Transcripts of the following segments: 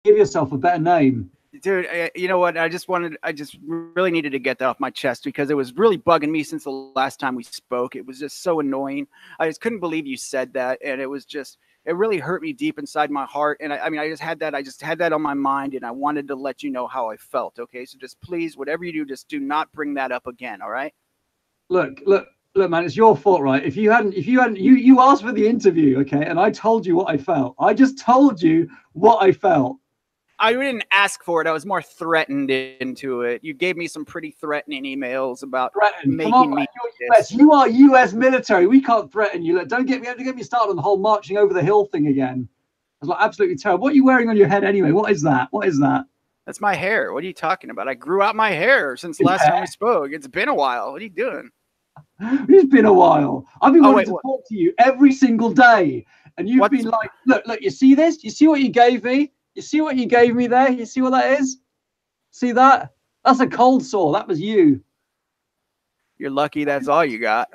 give yourself a better name. Dude, you know what? I just really needed to get that off my chest because it was really bugging me since the last time we spoke. It was just so annoying. I just couldn't believe you said that. And it really hurt me deep inside my heart. And I mean, I just had that on my mind, and I wanted to let you know how I felt. Okay. So just please, whatever you do, just do not bring that up again. All right. Look, man, it's your fault, right? If you asked for the interview, okay? And I told you what I felt. I just told you what I felt. I didn't ask for it. I was more threatened into it. You gave me some pretty threatening emails about making me. You are US military. We can't threaten you. Look, don't get me started on the whole marching over the hill thing again. It's like absolutely terrible. What are you wearing on your head anyway? What is that? What is that? That's my hair. What are you talking about? I grew out my hair since the last time we spoke. It's been a while. What are you doing? It's been a while. I've been wanting to talk to you every single day, and you've been like, look. You see this? You see what you gave me? You see what you gave me there? You see what that is? See that? That's a cold sore. That was you. You're lucky that's all you got.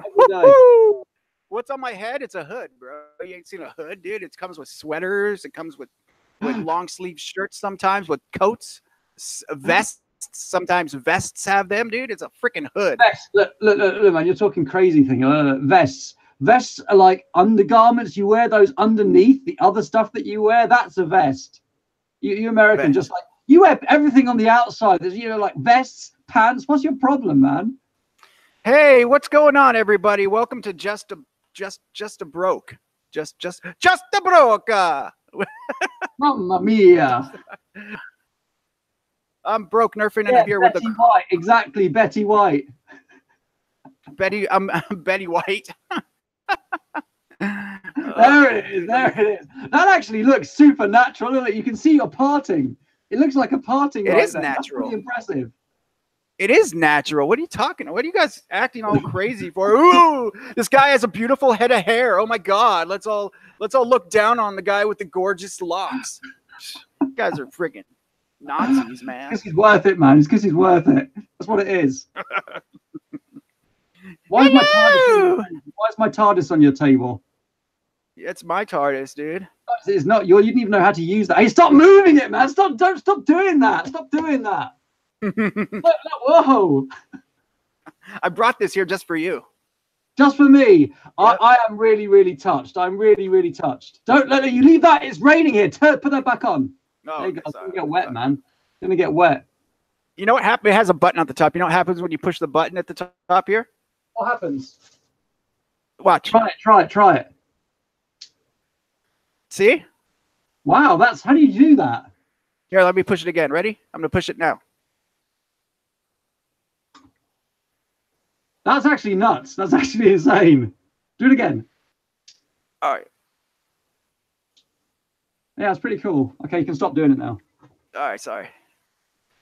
What's on my head? It's a hood, bro. You ain't seen a hood, dude. It comes with sweaters. It comes with long sleeve shirts sometimes, with coats, vests. Sometimes vests have them, dude. It's a freaking hood. Vests. Look, man. You're talking crazy thing. Vests. Vests are like undergarments. You wear those underneath the other stuff that you wear. That's a vest. You American, just like you wear everything on the outside. There's like vests, pants. What's your problem, man? Hey, what's going on, everybody? Welcome to JustaBROKE. JustaBROKE. Mamma mia. I'm Broke Nerfing, and I'm here Betty with the White. Exactly, Betty White. I'm Betty White. There it is. There it is. That actually looks supernatural. Look, you can see your parting. It looks like a parting. It is there. natural. That's pretty impressive. It is natural. What are you talking about? What are you guys acting all crazy for? Ooh, this guy has a beautiful head of hair. Oh my God. Let's all look down on the guy with the gorgeous locks. You guys are freaking Nazis, man. Because he's worth it, man. It's because he's worth it. That's what it is. Why is my TARDIS on your table? It's my TARDIS, dude. It's not your. You didn't even know how to use that. Hey, stop moving it, man. Stop doing that. Stop doing that. Look, whoa. I brought this here just for you. Just for me. Yep. I am really, really touched. I'm really, really touched. Don't let you leave that. It's raining here. Put that back on. Oh, it's gonna get wet, man. It's gonna get wet. You know what happens? It has a button at the top. You know what happens when you push the button at the top here? What happens? Watch. Try it. See? Wow, how do you do that? Here, let me push it again. Ready? I'm gonna push it now. That's actually nuts. That's actually insane. Do it again. All right. Yeah, it's pretty cool. Okay, you can stop doing it now. All right, sorry.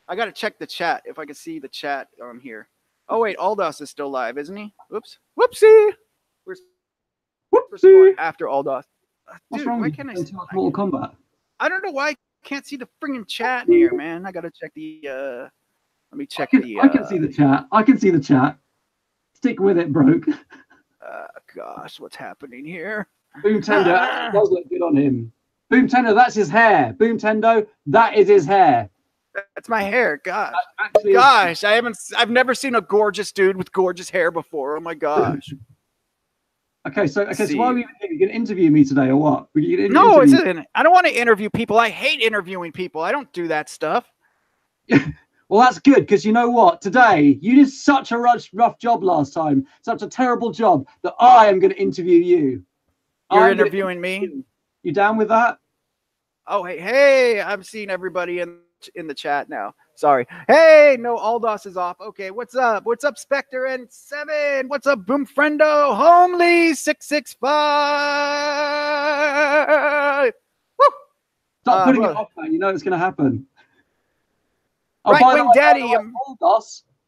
I gotta check the chat if I can see the chat on here. Oh wait, Aldos is still live, isn't he? Whoops. Whoopsie. Whoopsie. After Aldos. What's wrong? Why can't I see Mortal Kombat? I don't know why I can't see the friggin' chat in here, man. I gotta check the. Let me check I can see the chat. I can see the chat. Stick with it, Broke. Gosh, what's happening here? Boom Tendo does look good on him. Boom Tendo, that's his hair. Boom Tendo, that is his hair. That's my hair. God. Gosh, I've never seen a gorgeous dude with gorgeous hair before. Oh my gosh. Okay, so why are we even here? You gonna interview me today or what? No, it's isn't. I don't want to interview people. I hate interviewing people. I don't do that stuff. Well, that's good, because you know what? Today, you did such a rough job last time, such a terrible job, that I am going to interview you. You're interviewing me? You down with that? Oh, hey, I'm seeing everybody in the chat now. Sorry. Hey, no, Aldos is off. Okay, what's up? What's up, Spectre and 7? What's up, Boom Friendo? Homely 665. Woo! Stop putting it off, man. You know it's going to happen. Right Wing Daddy.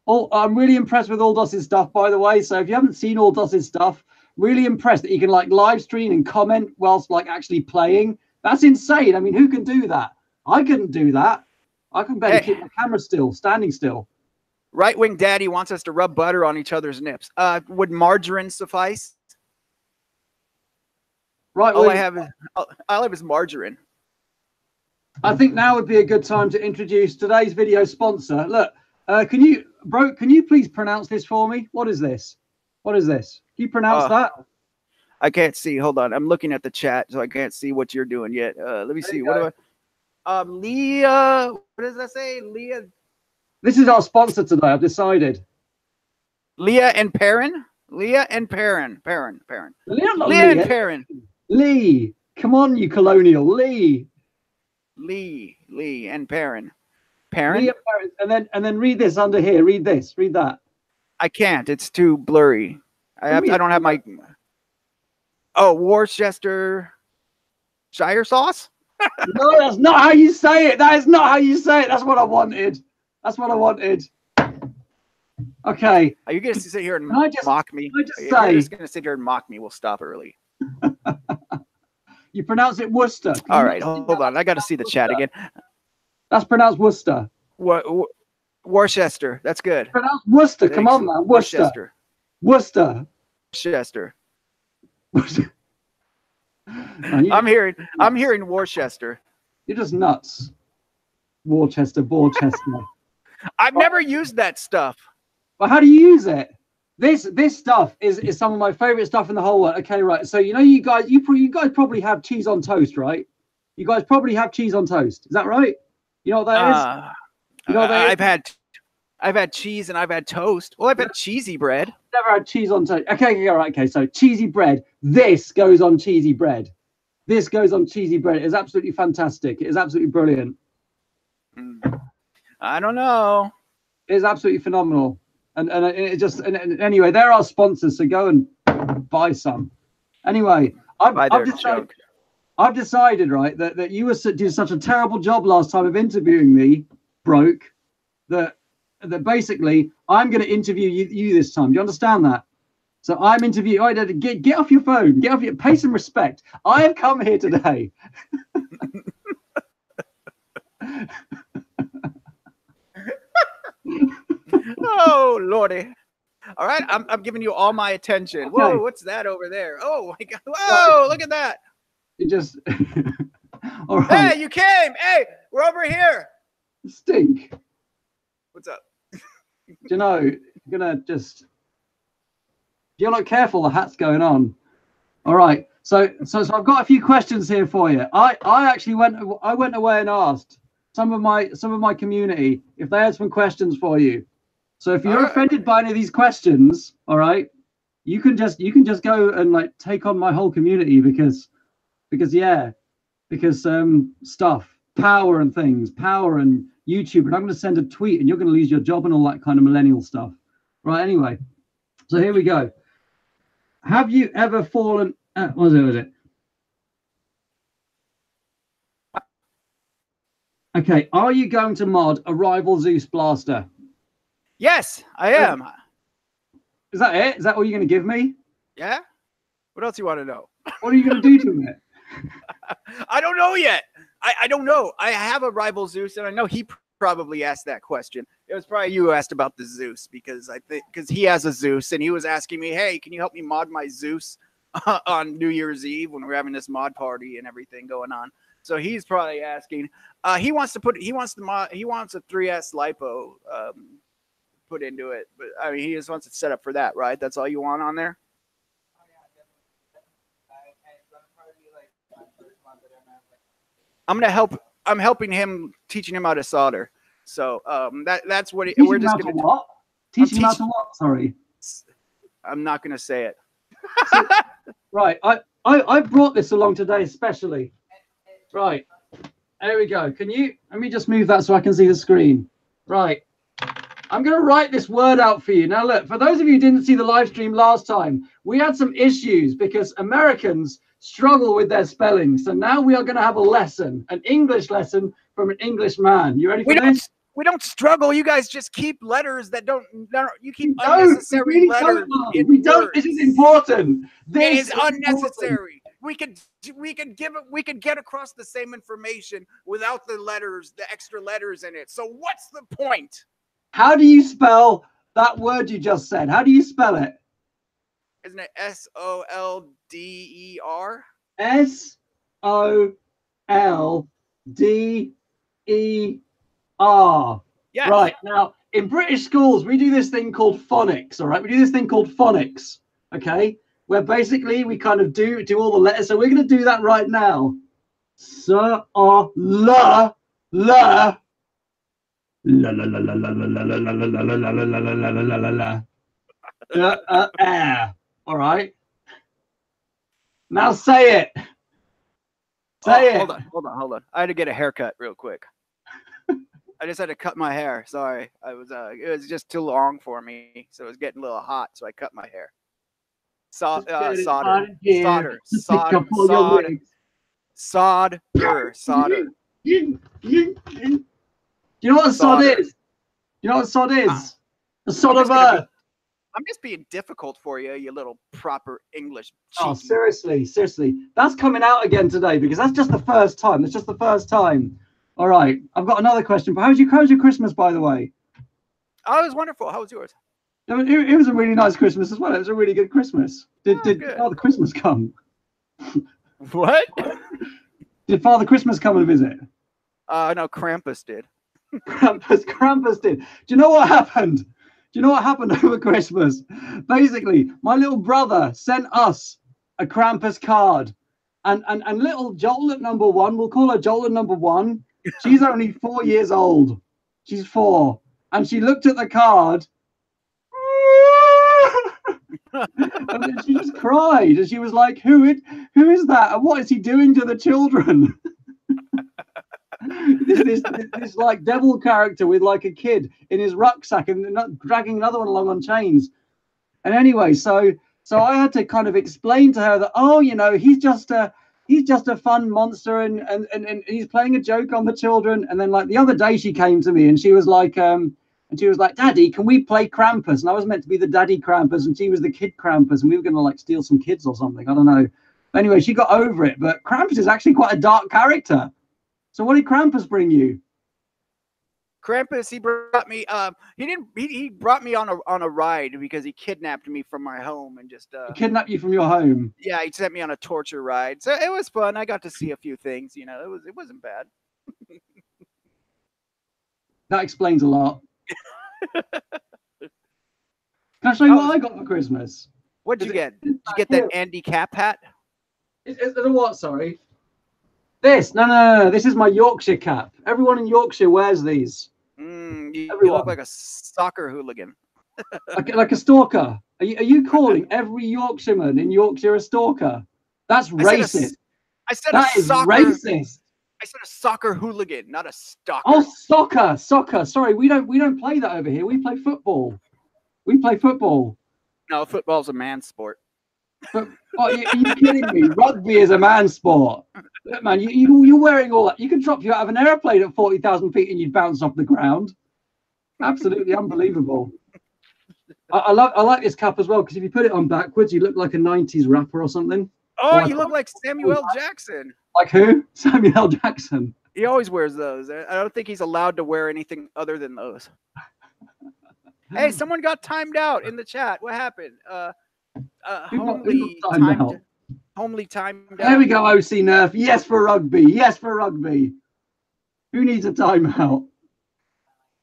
I'm really impressed with Aldos's stuff, by the way. So if you haven't seen Aldos's stuff, really impressed that you can like live stream and comment whilst like actually playing. That's insane. I mean, who can do that? I couldn't do that. I can barely keep my camera standing still. Right Wing Daddy wants us to rub butter on each other's nips. Would margarine suffice? Right. All I have is margarine. I think now would be a good time to introduce today's video sponsor. Look, can you please pronounce this for me? What is this? What is this? Can you pronounce that? I can't see. Hold on. I'm looking at the chat, so I can't see what you're doing yet. Let me see. What do I? Leah. What does that say? Leah. This is our sponsor today. I've decided. Leah and Perrin. Leah and Perrin. Perrin. Leah and Perrin. Lee. Come on, you colonial. Lee and Perrin. Perrin. And then read this under here. Read this. Read that. I can't. It's too blurry. I don't have my. Oh, Worcestershire sauce? No, that's not how you say it. That is not how you say it. That's what I wanted. That's what I wanted. Okay. Are you going to sit here and mock me? You're just going to sit here and mock me. We'll stop early. You pronounce it Worcester. All right. Hold on. I got to see the chat again. That's pronounced Worcester. Worcester. That's good. Pronounced Worcester. Come on, man. Worcester. I'm hearing Worcester. You're just nuts. Worcester. I've never used that stuff. But how do you use it? This stuff is some of my favorite stuff in the whole world. Okay, right. So you know, you guys probably have cheese on toast, right? You guys probably have cheese on toast. Is that right? You know what that is? You know what that is? I've had cheese and I've had toast. Well, I've had cheesy bread. Never had cheese on toast. Okay, all right. Okay, so cheesy bread. This goes on cheesy bread. This goes on cheesy bread. It is absolutely fantastic. It is absolutely brilliant. I don't know. It is absolutely phenomenal. And anyway, they're our sponsors, so go and buy some. Anyway, I've decided, right, that you did such a terrible job last time of interviewing me, Broke, that basically I'm going to interview you this time. Do you understand that? So I'm interviewing. Get off your phone. Pay some respect. I have come here today. Oh Lordy! All right, I'm giving you all my attention. Okay. Whoa, what's that over there? Oh my God! Whoa, look at that! You just. All right. Hey, you came! Hey, we're over here. Stink. What's up? You know, you're gonna just. You're not careful. The hat's going on. All right. So I've got a few questions here for you. I actually went away and asked some of my community if they had some questions for you. So if you're offended by any of these questions, all right, you can just go and like take on my whole community because stuff, power and YouTube, and I'm going to send a tweet and you're going to lose your job and all that kind of millennial stuff. Right. Anyway, so here we go. Have you ever fallen? What was it? Okay. Are you going to mod a rival Zeus blaster? Yes, I am. Is that it? Is that all you're going to give me? Yeah. What else you want to know? What are you going to do to it? I don't know yet. I don't know. I have a rival Zeus, and I know he probably asked that question. It was probably you who asked about the Zeus because he has a Zeus, and he was asking me, "Hey, can you help me mod my Zeus on New Year's Eve when we're having this mod party and everything going on?" So he's probably asking. He wants a 3S lipo put into it, but I mean, he just wants it set up for that, right? That's all you want on there. I'm helping him, teaching him how to solder. So that's what we're just going to. What? Teaching him how to what? Sorry, I'm not going to say it. So, right, I brought this along today especially. Right, there we go. Let me just move that so I can see the screen. Right. I'm going to write this word out for you. Now, look, for those of you who didn't see the live stream last time, we had some issues because Americans struggle with their spelling. So now we are going to have a lesson, an English lesson from an English man. You ready for this? We don't struggle. You guys just keep letters that you keep unnecessary letters. We don't. This is important. It is unnecessary. We could get across the same information without the letters, the extra letters in it. So what's the point? How do you spell that word you just said? How do you spell it? Isn't it SOLDER? SOLDER. D-E-R. Yes. Right, now, in British schools, we do this thing called phonics, all right? We do this thing called phonics, okay? Where basically we kind of do all the letters. So we're going to do that right now. So, la, la, la, la, la, la, la, la, la, la, la, la, la, la, la, la, la, la. All right. Now say it. Say it. Hold on. I had to get a haircut real quick. I just had to cut my hair. Sorry, it was just too long for me, so it was getting a little hot. So I cut my hair. Solder. You know what sod is? You know what sod is? The sod of earth. I'm just being difficult for you, you little proper English cheeky. Oh, seriously. That's coming out again today because that's just the first time. That's just the first time. All right. I've got another question. But how's your Christmas, by the way? Oh, it was wonderful. How was yours? It was a really nice Christmas as well. It was a really good Christmas. Did Father Christmas come? What? Did Father Christmas come and visit? No, Krampus did. Krampus did. Do you know what happened? Do you know what happened over Christmas? Basically, my little brother sent us a Krampus card. And little Jolt at number 1, we'll call her Jolt at number 1. She's only 4 years old. She's 4. And she looked at the card. And then she just cried. And she was like, who is that? And what is he doing to the children? this like devil character with like a kid in his rucksack and dragging another one along on chains. And anyway, so I had to kind of explain to her that, oh, you know, he's just a fun monster and he's playing a joke on the children. And then like the other day she came to me and she was like, Daddy, can we play Krampus? And I was meant to be the daddy Krampus and she was the kid Krampus and we were going to like steal some kids or something. I don't know. Anyway, she got over it. But Krampus is actually quite a dark character. So what did Krampus bring you? Krampus, he brought me. He brought me on a ride because he kidnapped me from my home and just he kidnapped you from your home. Yeah, he sent me on a torture ride. So it was fun. I got to see a few things. You know, it wasn't bad. That explains a lot. Can I show you what I got for Christmas? What'd you get? Did you get that Andy Cap hat? Is it a what? Sorry. This? No. This is my Yorkshire cap. Everyone in Yorkshire wears these. You look like a soccer hooligan. like a stalker. Are you calling every Yorkshireman in Yorkshire a stalker? That's racist. I said that is racist. I said a soccer hooligan, not a stalker. Oh, soccer. Sorry, we don't play that over here. We play football. No, football's a man's sport. But are you kidding me? Rugby is a man's sport. Look, man, you're wearing all that. You could drop you out of an airplane at 40,000 feet and you'd bounce off the ground. Absolutely unbelievable. I like this cap as well because if you put it on backwards, you look like a 90s rapper or something. Oh, you look like Samuel L. Jackson. Like who? Samuel L. Jackson. He always wears those. I don't think he's allowed to wear anything other than those. Hey, someone got timed out in the chat. What happened? Homely timed out. There we go, OC Nerf. Yes for rugby. Who needs a timeout?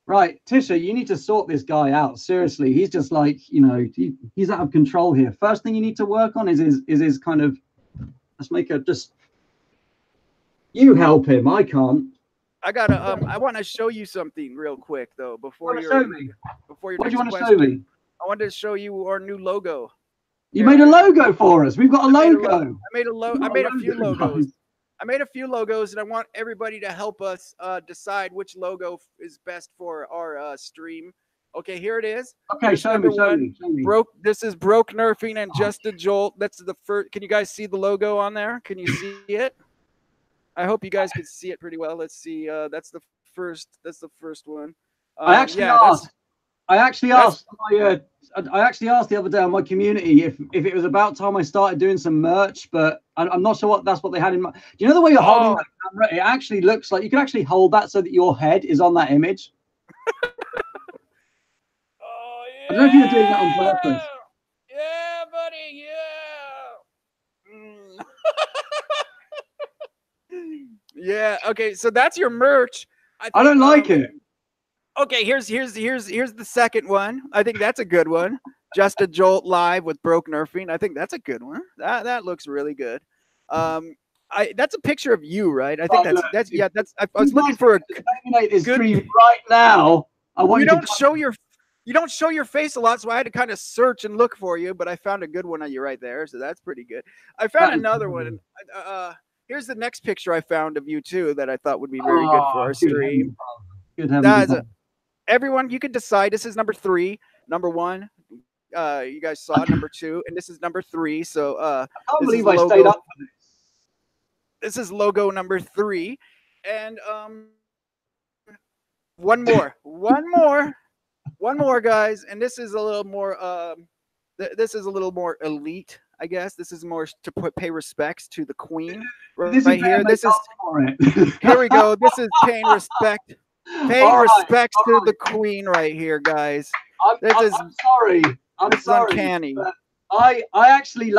Right, Tisha, you need to sort this guy out. Seriously, he's just like, you know, he's out of control here. First thing you need to work on is his kind of, let's make a just, you help him. I can't. I gotta, I want to show you something real quick though, before your what do you want to show me? I wanted to show you our new logo. You made a logo for us. We've got a logo. I made a few logos. I made a few logos, and I want everybody to help us decide which logo is best for our stream. Okay, here it is. Okay, show me. This is Broke Nerfing and JustaJolt. That's the first. Can you guys see the logo on there? Can you see it? I hope you guys can see it pretty well. Let's see. That's the first one. I actually asked the other day on my community if it was about time I started doing some merch, but I'm not sure that's what they had in mind. Do you know the way you're holding that camera? It actually looks like you can actually hold that so that your head is on that image. Oh, yeah. I don't know if you were doing that on purpose. Yeah, buddy. Yeah. Yeah. Okay. So that's your merch. I don't like it. Okay. Here's the second one. I think that's a good one. Just a Jolt live with Broke Nerfing. I think that's a good one. That looks really good. That's a picture of you, right? I think that's yeah. That's I was looking for a terminate this stream right now. I want you don't show your face a lot, so I had to kind of search and look for you, but I found a good one on you right there, so that's pretty good. I found another one. Here's the next picture I found of you too that I thought would be very good for our stream. Good heavens. Everyone, you can decide. This is number 3, number 1. You guys saw number 2, and this is number 3. So I can't believe I stayed up for this. This is logo number 3, and one more, guys, and this is a little more. This is a little more elite, I guess. This is more to pay respects to the Queen right here. This is here we go. This is paying respect. Paying respects to the Queen right here, guys. I'm sorry. I'm sorry. Uncanny. I actually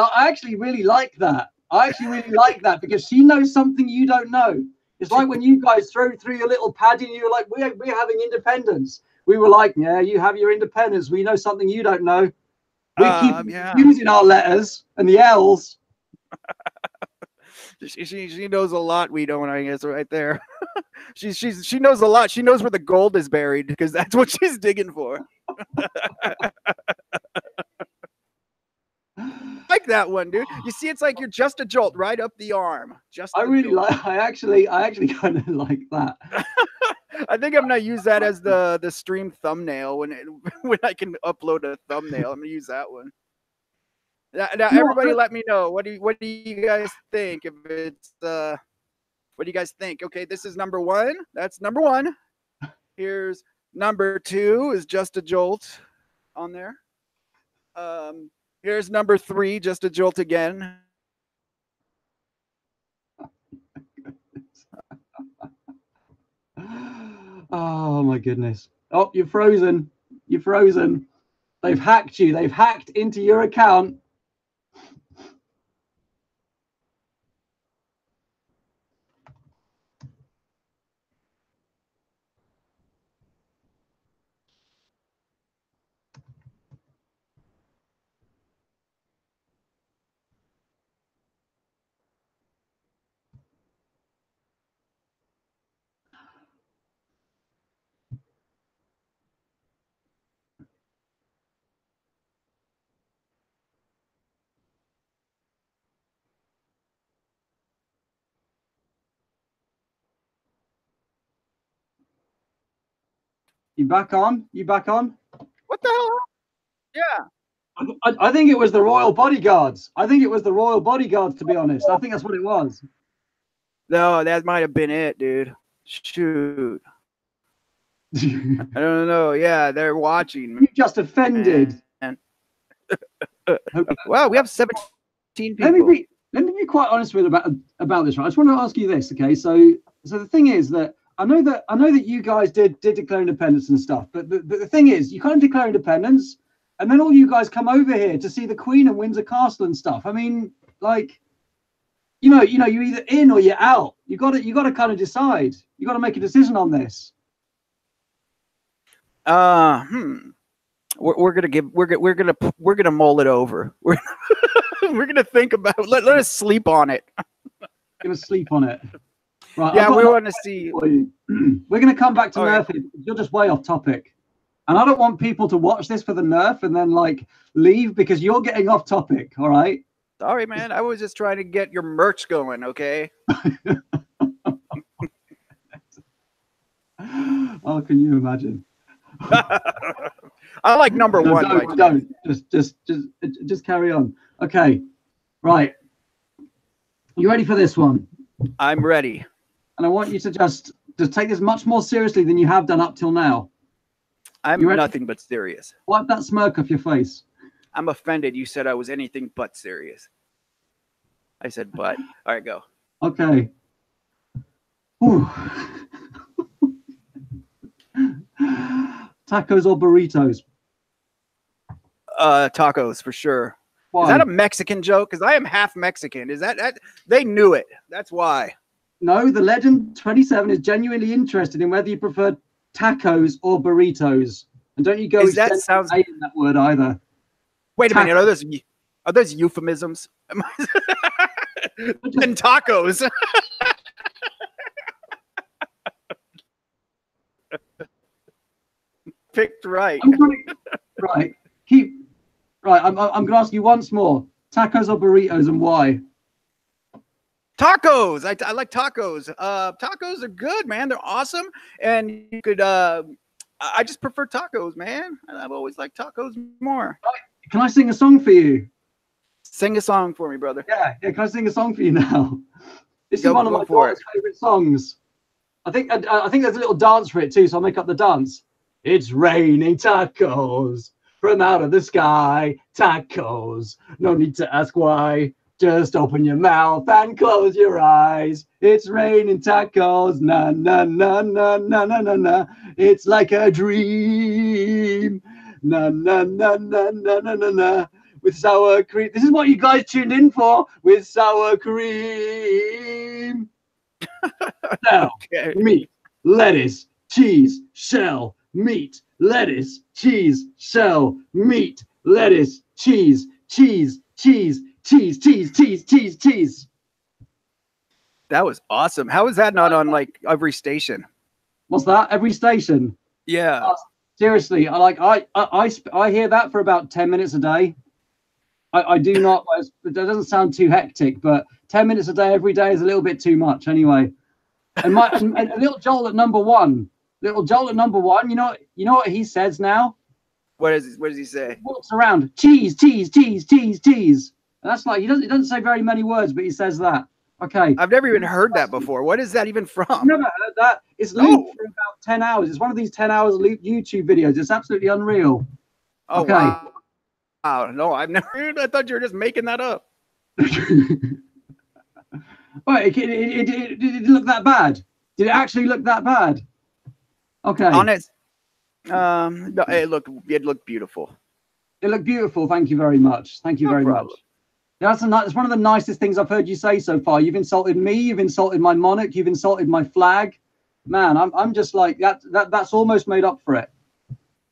really like that. I actually really like that because she knows something you don't know. It's like when you guys throw through your little padding, you're like, we're having independence. We were like, yeah, you have your independence. We know something you don't know. We keep using our letters and the L's. She knows a lot we don't, I guess, right there. she knows a lot. She knows where the gold is buried because that's what she's digging for. Like that one, dude. You see, it's like you're just a jolt right up the arm. I actually kind of like that. I think I'm gonna use that as the stream thumbnail when I can upload a thumbnail. I'm gonna use that one. Now everybody, let me know what do you guys think? If it's what do you guys think? Okay, this is number 1. That's number 1. Here's number 2 is Just a Jolt on there. Here's number 3, Just a Jolt again. Oh my goodness. Oh, you're frozen. You're frozen. They've hacked you. They've hacked into your account. You back on? You back on? What the hell? Yeah. I think it was the royal bodyguards. I think it was the royal bodyguards, to be honest. I think that's what it was. No, that might have been it, dude. Shoot. I don't know. Yeah, they're watching. You just offended. Wow, we have 17 people. Let me be quite honest with about this, right? I just want to ask you this, okay? So the thing is that I know that you guys did declare independence and stuff, but the thing is, you can't declare independence, and then all you guys come over here to see the Queen and Windsor Castle and stuff. I mean, like, you know, you're either in or you're out. You got to kind of decide. You got to make a decision on this. We're gonna mull it over. We're gonna think about it. Let us sleep on it. Gonna sleep on it. Right, yeah, we want to see. We're going to come back to NERF. You're just way off topic. And I don't want people to watch this for the NERF and then, like, leave because you're getting off topic, all right? Sorry, man. I was just trying to get your merch going, okay? Oh, can you imagine? I like number 1. Don't. Just carry on. Okay. Right. You ready for this one? I'm ready. And I want you to just take this much more seriously than you have done up till now. I'm nothing but serious. Wipe that smirk off your face. I'm offended. You said I was anything but serious. I said but. All right, go. Okay. Tacos or burritos? Tacos for sure. Why? Is that a Mexican joke? Because I am half Mexican. Is that they knew it? That's why. No, the legend 27 is genuinely interested in whether you prefer tacos or burritos. And don't you go extend A in that word either. Wait a minute, are those euphemisms? And tacos. Picked right. Right. I'm going to ask you once more. Tacos or burritos, and why? Tacos. I like tacos. Tacos are good, man. They're awesome. And you could I just prefer tacos, man. I've always liked tacos more. Can I sing a song for you? Sing a song for me, brother. Yeah. Can I sing a song for you now? This is one of my daughter's favorite songs. I think there's a little dance for it too, so I'll make up the dance. It's raining tacos from out of the sky. Tacos. No need to ask why. Just open your mouth and close your eyes. It's raining tacos. Na na na na na na na na. It's like a dream. Na na na na na na na na. With sour cream. This is what you guys tuned in for. With sour cream. Now, meat, lettuce, cheese, shell, meat, lettuce, cheese, shell, meat, lettuce, cheese, cheese, cheese, cheese, cheese, cheese, cheese, cheese. That was awesome. How is that not on like every station? What's that? Every station? Yeah. Seriously, I hear that for about 10 minutes a day. I do not. That doesn't sound too hectic, but 10 minutes a day every day is a little bit too much anyway. And and little Joel at number one. Little Joel at number one. You know what he says now? What does he say? He walks around cheese, cheese, cheese, cheese, cheese. And that's like he doesn't say very many words, but he says that. Okay. I've never even heard that before. What is that even from? I've never heard that. It's looped for about 10 hours. It's one of these 10 hours looped YouTube videos. It's absolutely unreal. Oh, okay. Wow. No, I've never heard. I thought you were just making that up. Wait, it look that bad? Did it actually look that bad? Okay. Honest. No, it looked beautiful. It looked beautiful. Thank you very much. Thank you very much. That's one of the nicest things I've heard you say so far. You've insulted me. You've insulted my monarch. You've insulted my flag. Man, I'm just like that's almost made up for it.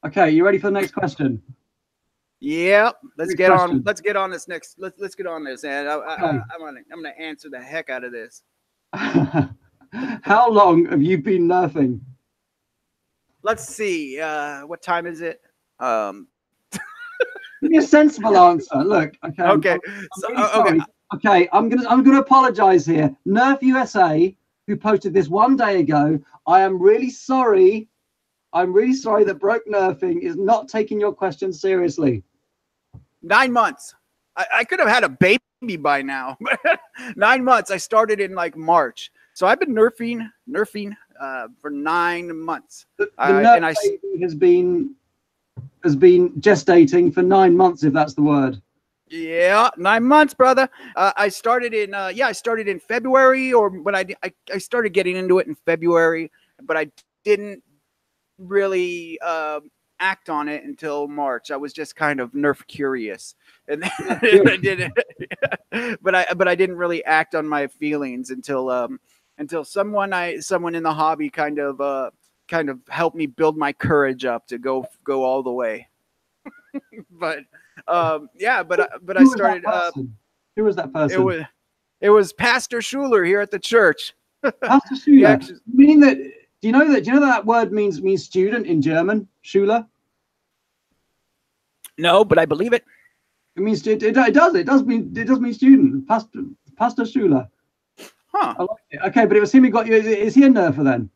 Okay, you ready for the next question? Yeah, let's get on this next. Let's get on this, and I'm gonna answer the heck out of this. How long have you been nerfing? Let's see. What time is it? Give me a sensible answer. Look, okay. Okay. Okay. I'm gonna apologize here. Nerf USA, who posted this one day ago. I am really sorry. I'm really sorry that Broke Nerfing is not taking your question seriously. 9 months. I could have had a baby by now. 9 months. I started in like March, so I've been nerfing for 9 months. The Nerf baby has been gestating for 9 months, if that's the word. Yeah, 9 months, brother. I started in February, but I started getting into it in February, but I didn't really act on it until March. I was just kind of Nerf curious, and then I did it. but I didn't really act on my feelings until someone in the hobby kind of helped me build my courage up to go all the way. But I started. Who was that person? It was Pastor Schuler here at the church. Pastor Schuler. Meaning that. Do you know that word means student in German? Schüler. No, but I believe it. It means it does mean student. Pastor Schuler. Huh. I like it. Okay, but it was him who got you. Is he a nerfer then?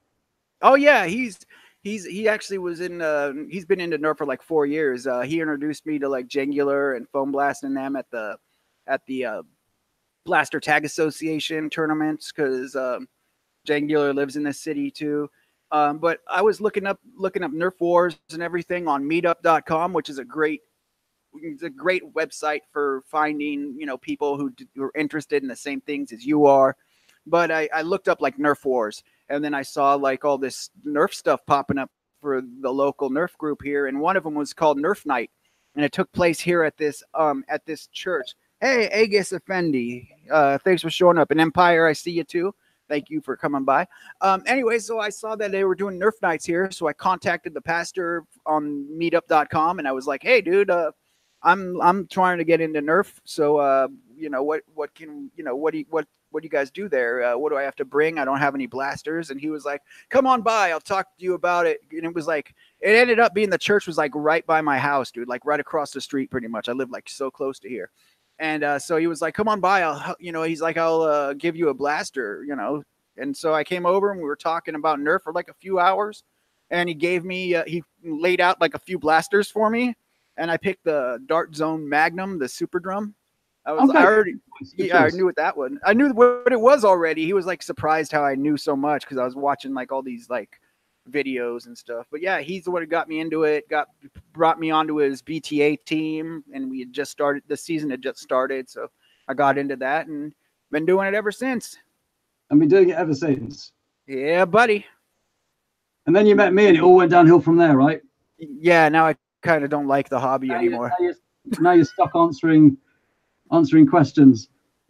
Oh yeah, he actually was in. He's been into Nerf for like 4 years. He introduced me to like Jengular and Foam Blast and them at the Blaster Tag Association tournaments because Jengular lives in the city too. But I was looking up Nerf Wars and everything on Meetup.com, which is a great website for finding people who are interested in the same things as you are. But I looked up like Nerf Wars, and then I saw like all this Nerf stuff popping up for the local Nerf group here, and one of them was called Nerf Night, and it took place here at this church. Hey, Agus Effendi, thanks for showing up. And Empire, I see you too. Thank you for coming by. Anyway, so I saw that they were doing Nerf nights here, so I contacted the pastor on meetup.com, and I was like, "Hey, dude, I'm trying to get into Nerf, so you know what can what do you guys do there? What do I have to bring? I don't have any blasters." And he was like, "Come on by, I'll talk to you about it." And it was like, it ended up being the church was like right by my house, dude, like right across the street, pretty much. I live like so close to here. And so he was like, "Come on by, he's like, I'll give you a blaster, And so I came over and we were talking about Nerf for like a few hours, and he gave me, he laid out like a few blasters for me, and I picked the Dart Zone Magnum, the Super Drum. I knew what that one. I knew what it was already. He was like surprised how I knew so much because I was watching like all these like videos and stuff. But yeah, he's the one who got me into it, brought me onto his BTA team, and we had just started, the season had just started, so I got into that and been doing it ever since. I've been doing it ever since. Yeah, buddy. And then you met me and it all went downhill from there, right? Yeah, now I kind of don't like the hobby anymore. Now you're stuck answering questions.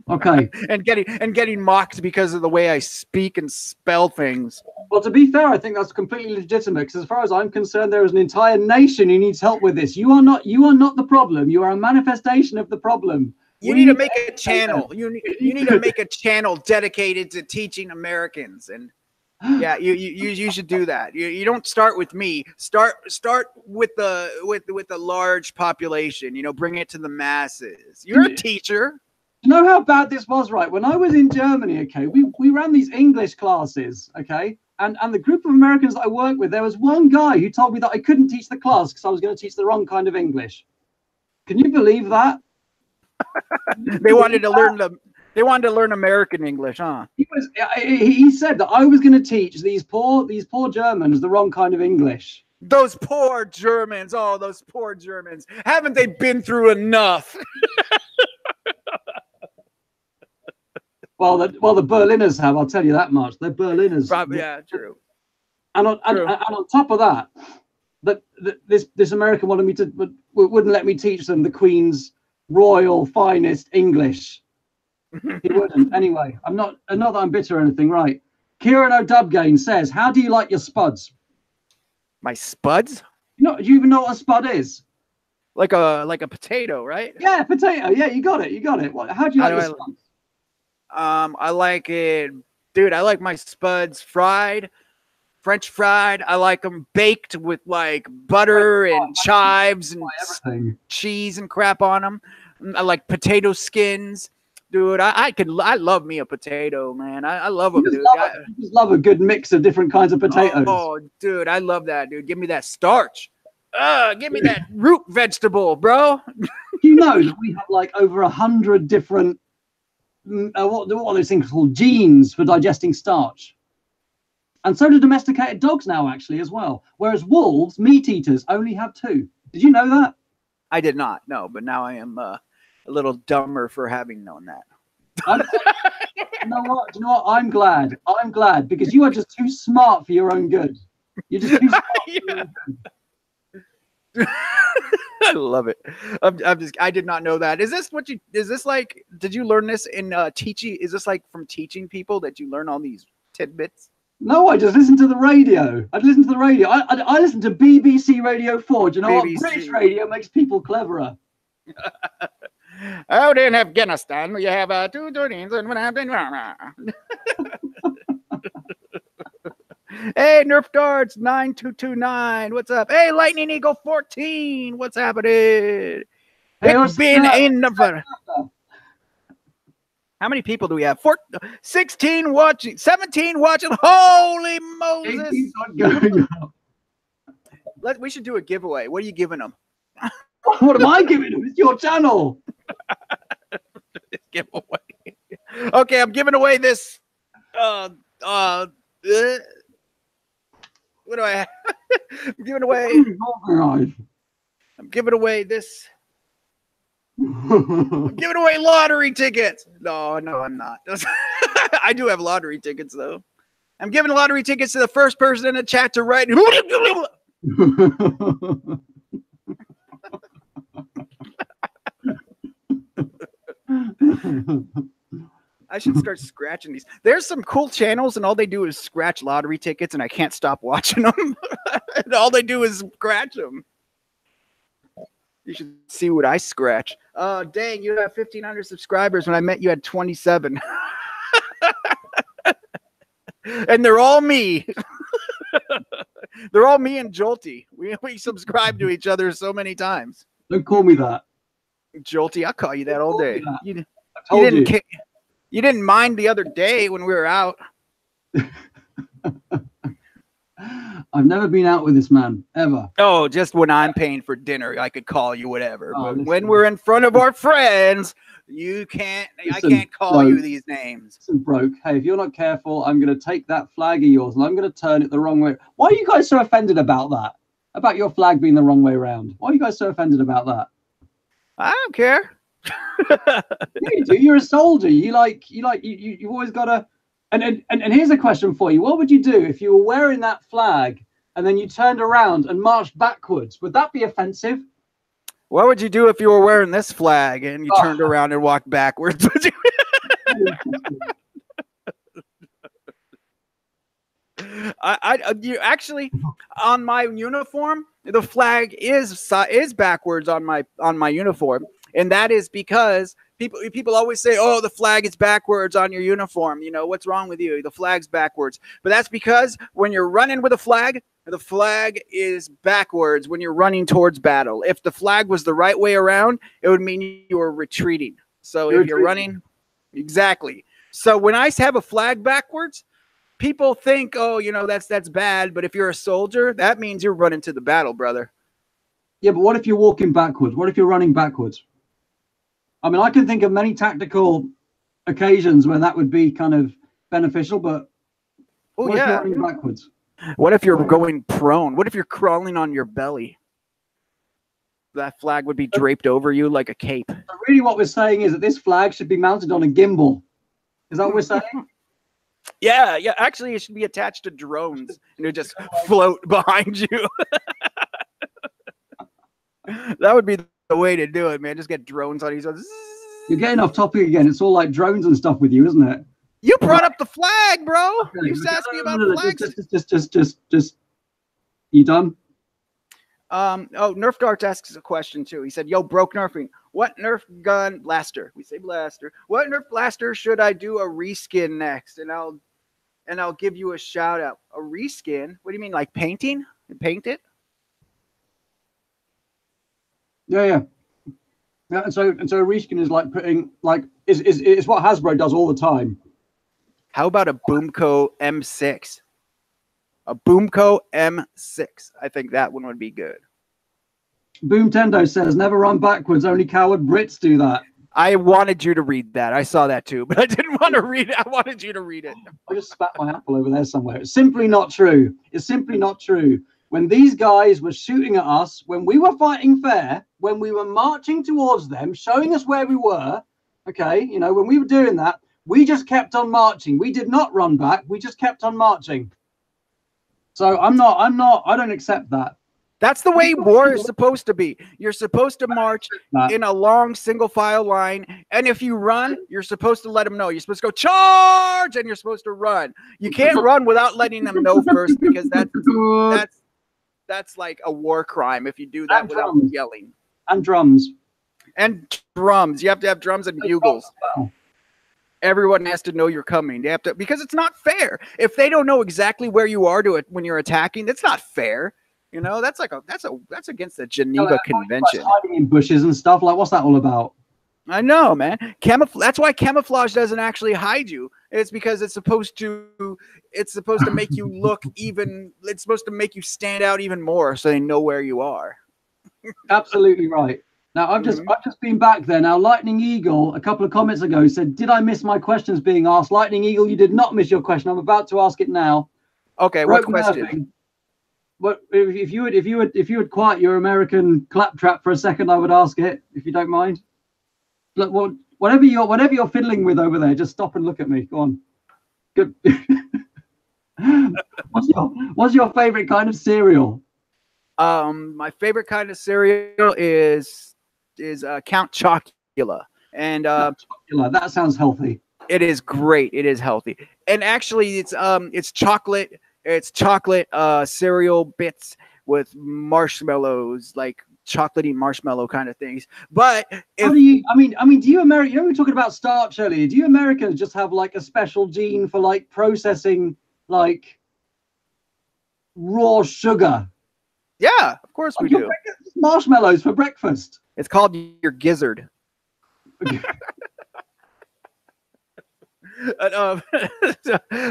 Okay. and getting mocked because of the way I speak and spell things. Well, to be fair, I think that's completely legitimate, because as far as I'm concerned, there is an entire nation who needs help with this. You are not the problem. You are a manifestation of the problem. You need to make a channel. You need to make a channel dedicated to teaching Americans. And yeah, you should do that. You don't start with me. Start with the large population. Bring it to the masses. You're a teacher. You know how bad this was, right? When I was in Germany, okay, we ran these English classes, okay, and the group of Americans that I worked with, there was one guy who told me that I couldn't teach the class because I was going to teach the wrong kind of English. Can you believe that? They wanted to learn American English, huh? He said that I was going to teach these poor Germans the wrong kind of English. Those poor Germans. Oh, those poor Germans. Haven't they been through enough? Well, the Berliners have. I'll tell you that much. They're Berliners. Probably, yeah, true. And on top of that, this American wouldn't let me teach them the Queen's royal finest English. He wouldn't. Anyway, not that I'm bitter or anything, right? Kieran O'Dubgain says, "How do you like your spuds?" My spuds? Do you even know what a spud is? Like a potato, right? Yeah, potato. Yeah, you got it. How do you like your spuds? I like it, dude. I like my spuds fried, French fried. I like them baked with like butter and chives and cheese and crap on them. I like potato skins, dude. I love me a potato, man. I love them, dude. I just love a good mix of different kinds of potatoes. Oh, dude, I love that, dude. Give me that starch. Give me that root vegetable, bro. You know that we have like over 100 different what are those things called, genes for digesting starch, and so do domesticated dogs now, actually, as well. Whereas wolves, meat eaters, only have 2. Did you know that? I did not. No, but now I am a little dumber for having known that. You know what? I'm glad because you are just too smart for your own good. You're just too smart for your own good. I love it. I did not know that. Is this like, did you learn this in teaching? Is this like from teaching people that you learn all these tidbits? No, I just listen to the radio. I listen to the radio. I listen to BBC Radio 4. Do you know BBC. What? British radio makes people cleverer. Out in Afghanistan, we have 2 Jordans and 1 Hey, Nerf Darts 9229. What's up? Hey, Lightning Eagle 14. What's happening? Hey, been in the... How many people do we have? 16 watching, 17 watching. Holy Moses! We should do a giveaway. What are you giving them? What am I giving them? It's your channel. Giveaway. Okay, I'm giving away this. What do I have? I'm giving away this. I'm giving away lottery tickets. No, I'm not. I do have lottery tickets, though. I'm giving lottery tickets to the first person in the chat to write. I should start scratching these. There's some cool channels, and all they do is scratch lottery tickets, and I can't stop watching them. And all they do is scratch them. You should see what I scratch. Oh, dang, you have 1,500 subscribers. When I met you, had 27. And they're all me. They're all me and Jolty. We subscribe to each other so many times. Don't call me that. Jolty, I'll call you that all day. You You. didn't mind the other day when we were out. I've never been out with this man, ever. Oh, just when I'm paying for dinner, I could call you whatever. Oh, but when we're in front of our friends, I can't call you these names. Listen, Broke. Hey, if you're not careful, I'm going to take that flag of yours and I'm going to turn it the wrong way. Why are you guys so offended about that? About your flag being the wrong way around? Why are you guys so offended about that? I don't care. Yeah, you do. You're a soldier. You've always got to. And here's a question for you. What would you do if you were wearing that flag and then you turned around and marched backwards? Would that be offensive? What would you do if you were wearing this flag and you turned around and walked backwards? You actually, on my uniform, the flag is backwards on my uniform, and that is because people always say, "Oh, the flag is backwards on your uniform. You know, what's wrong with you? The flag's backwards." But that's because when you're running with a flag, the flag is backwards when you're running towards battle. If the flag was the right way around, it would mean you were retreating. So if you're running, exactly. So when I have a flag backwards, people think, "Oh, you know, that's bad." But if you're a soldier, that means you're running to the battle, brother. Yeah, but what if you're walking backwards? What if you're running backwards? I mean, I can think of many tactical occasions where that would be kind of beneficial, but what if you're running backwards? What if you're going prone? What if you're crawling on your belly? That flag would be draped over you like a cape. So really what we're saying is that this flag should be mounted on a gimbal. Is that what we're saying? Yeah. Actually, it should be attached to drones and it just float behind you. That would be the way to do it, man. Just get drones on each other. You're getting off topic again. It's all like drones and stuff with you, isn't it? You brought up the flag, bro. Okay, you asked me about flags. Just. You done? Nerf Darts asks a question too. He said, "Yo, Broke Nerfing. What Nerf gun blaster? We say blaster. What Nerf blaster should I do a reskin next? And I'll give you a shout out. A reskin? What do you mean, like painting? Paint it? Yeah. And so a reskin is like putting is what Hasbro does all the time. How about a Boomco M6? A Boomco M6. I think that one would be good. Boomtendo says, "Never run backwards. Only coward Brits do that." I wanted you to read that. I saw that too, but I didn't want to read it. I wanted you to read it. I just spat my apple over there somewhere. It's simply not true. It's simply not true. When these guys were shooting at us, when we were fighting fair, when we were marching towards them, showing us where we were, okay, you know, when we were doing that, we just kept on marching. We did not run back. We just kept on marching. So I don't accept that. That's the way war is supposed to be. You're supposed to march in a long single file line. And if you run, you're supposed to let them know. You're supposed to go charge and you're supposed to run. You can't run without letting them know first, because that's like a war crime if you do that without yelling. And drums. And drums. You have to have drums and bugles. Everyone has to know you're coming. They have to, because it's not fair. If they don't know exactly where you are when you're attacking, that's not fair. You know, that's against the Geneva Convention. Hiding in bushes and stuff. Like, what's that all about? I know, man. That's why camouflage doesn't actually hide you. It's because it's supposed to make you look even. It's supposed to make you stand out even more, so they know where you are. Absolutely right. Now I've just been back there. Now Lightning Eagle a couple of comments ago said, "Did I miss my questions being asked?" Lightning Eagle, you did not miss your question. I'm about to ask it now. Okay, what question? What if you would quiet your American claptrap for a second? I would ask it, if you don't mind. Look, whatever you're fiddling with over there, just stop and look at me. Go on. Good. What's your favorite kind of cereal? My favorite kind of cereal is Count Chocula, and Chocula. That sounds healthy. It is great. It is healthy, and actually, it's chocolate. It's chocolate cereal bits with marshmallows, like chocolatey marshmallow kind of things. But if, how do you? I mean, do you American? You know, we were talking about starch earlier. Do you Americans just have like a special gene for like processing like raw sugar? yeah, of course we do. Marshmallows for breakfast. It's called your gizzard.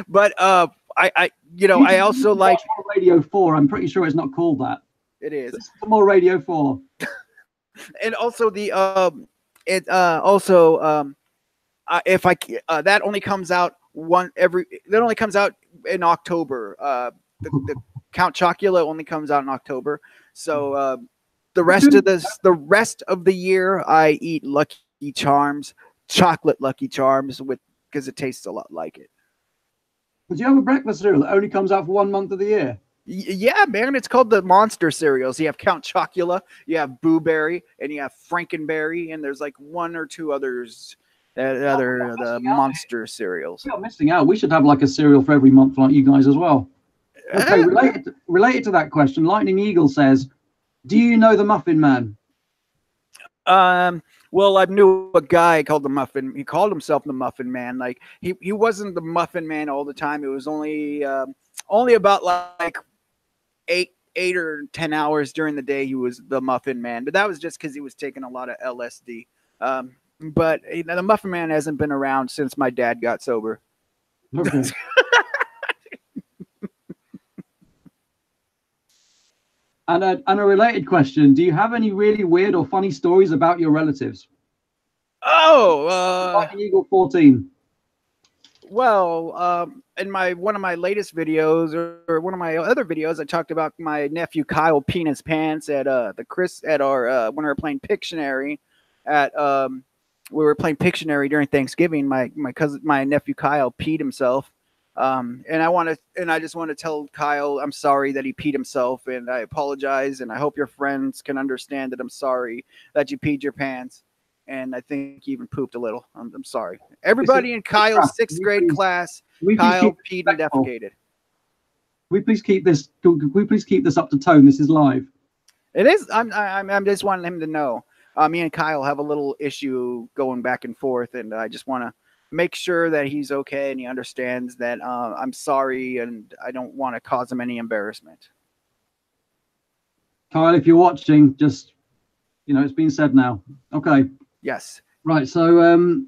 But I you know, I also like Radio 4. I'm pretty sure it's not called that. it is. It's more Radio 4. And also the it also if I that only comes out that only comes out in October. The Count Chocula only comes out in October. So the rest of the year I eat Lucky Charms, chocolate Lucky Charms because it tastes a lot like it. But you have a breakfast cereal that only comes out for 1 month of the year? Yeah, man, it's called the Monster cereals. You have Count Chocula, you have Boo Berry, and you have Frankenberry, and there's like one or two others the Monster cereals. You're missing out. We should have like a cereal for every month like you guys as well. Okay, related to that question, Lightning Eagle says, do you know the Muffin Man? Well, I knew a guy called the Muffin. He called himself the Muffin Man. Like he wasn't the Muffin Man all the time. It was only about like eight or 10 hours during the day he was the Muffin Man. But that was just because he was taking a lot of LSD. But you know, the Muffin Man hasn't been around since my dad got sober. Okay. And a related question: do you have any really weird or funny stories about your relatives? Oh, Eagle 14. Well, in one of my latest videos or one of my other videos, I talked about my nephew Kyle peeing his pants at our when we were playing Pictionary we were playing Pictionary during Thanksgiving. My nephew Kyle peed himself. And I just want to tell Kyle I'm sorry that he peed himself, and I apologize, and I hope your friends can understand that I'm sorry that you peed your pants, and I think you even pooped a little. I'm sorry. Everybody in Kyle's 6th grade class, Kyle peed and defecated. We please keep this. Can we please keep this up to tone? This is live. It is. I'm just wanting him to know. Me and Kyle have a little issue going back and forth, and I just want to make sure that he's okay and he understands that I'm sorry and I don't want to cause him any embarrassment. Kyle, if you're watching, just, you know, it's been said now. Okay. Yes. Right. So,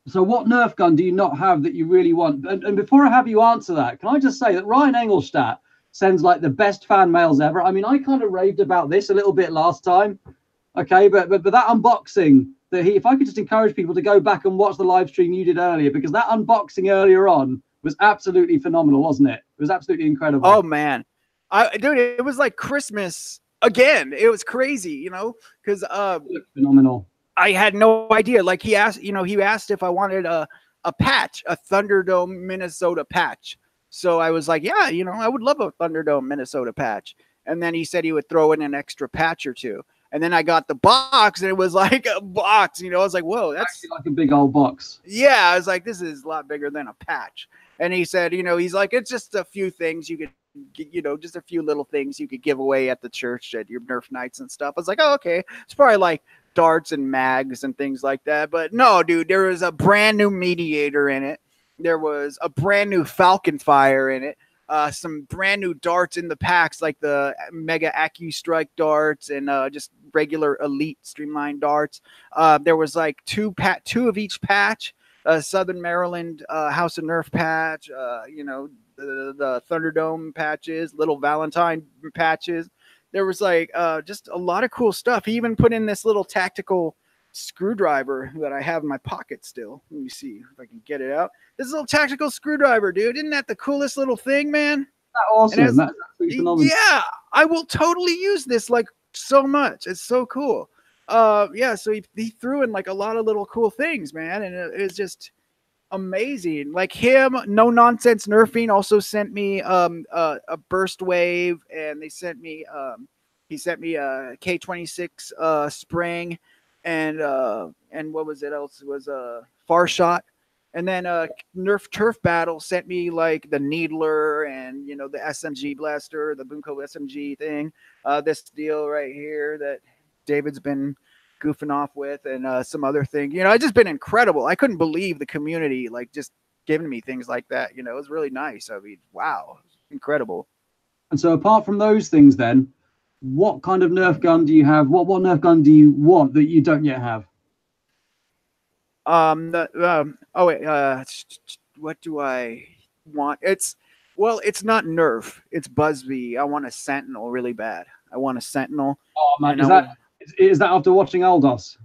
so what Nerf gun do you not have that you really want? And before I have you answer that, can I just say that Ryan Engelstadt sends like the best fan mails ever. I mean, I kind of raved about this a little bit last time. Okay. But that unboxing, if I could just encourage people to go back and watch the live stream you did earlier, because that unboxing earlier on was absolutely phenomenal, wasn't it? It was absolutely incredible. Oh man, dude, it was like Christmas again. It was crazy, you know, because phenomenal. I had no idea. Like he asked if I wanted a patch, a Thunderdome Minnesota patch. So I was like, yeah, you know, I would love a Thunderdome Minnesota patch. And then he said he would throw in an extra patch or two. And then I got the box, and it was like a box. You know, I was like, whoa, that's like a big old box. Yeah, I was like, this is a lot bigger than a patch. And he said, you know, he's like, it's just a few things you could, you know, just a few little things you could give away at the church at your Nerf nights and stuff. I was like, oh, okay. It's probably like darts and mags and things like that. But no, dude, there was a brand new Mediator in it. There was a brand new Falcon Fire in it. Some brand new darts in the packs, like the Mega AccuStrike darts and just regular Elite Streamline darts. There was like two of each patch. Southern Maryland House of Nerf patch. You know, the Thunderdome patches, little Valentine patches. There was like just a lot of cool stuff. He even put in this little tactical screwdriver that I have in my pocket still. Let me see if I can get it out. This little tactical screwdriver, dude. Isn't that the coolest little thing, man? That's awesome. That's phenomenal. Yeah, I will totally use this like so much. It's so cool. Yeah, so he threw in like a lot of little cool things, man, and it's just amazing. Like him, No Nonsense Nerfing also sent me a Burst Wave, and they sent me he sent me a K26 Spring, and what was it else? It was a Far Shot. And then Nerf Turf Battle sent me like the Needler and, you know, the SMG blaster, the Boomco SMG thing. This deal right here that David's been goofing off with, and some other thing. You know, it's just been incredible. I couldn't believe the community like just giving me things like that. You know, it was really nice. I mean, wow, incredible. And so apart from those things, then, what kind of Nerf gun do you have? What Nerf gun do you want that you don't yet have? What do I want? It's not Nerf. It's Buzzbee. I want a Sentinel really bad. I want a Sentinel. Oh man, is that after watching Aldos?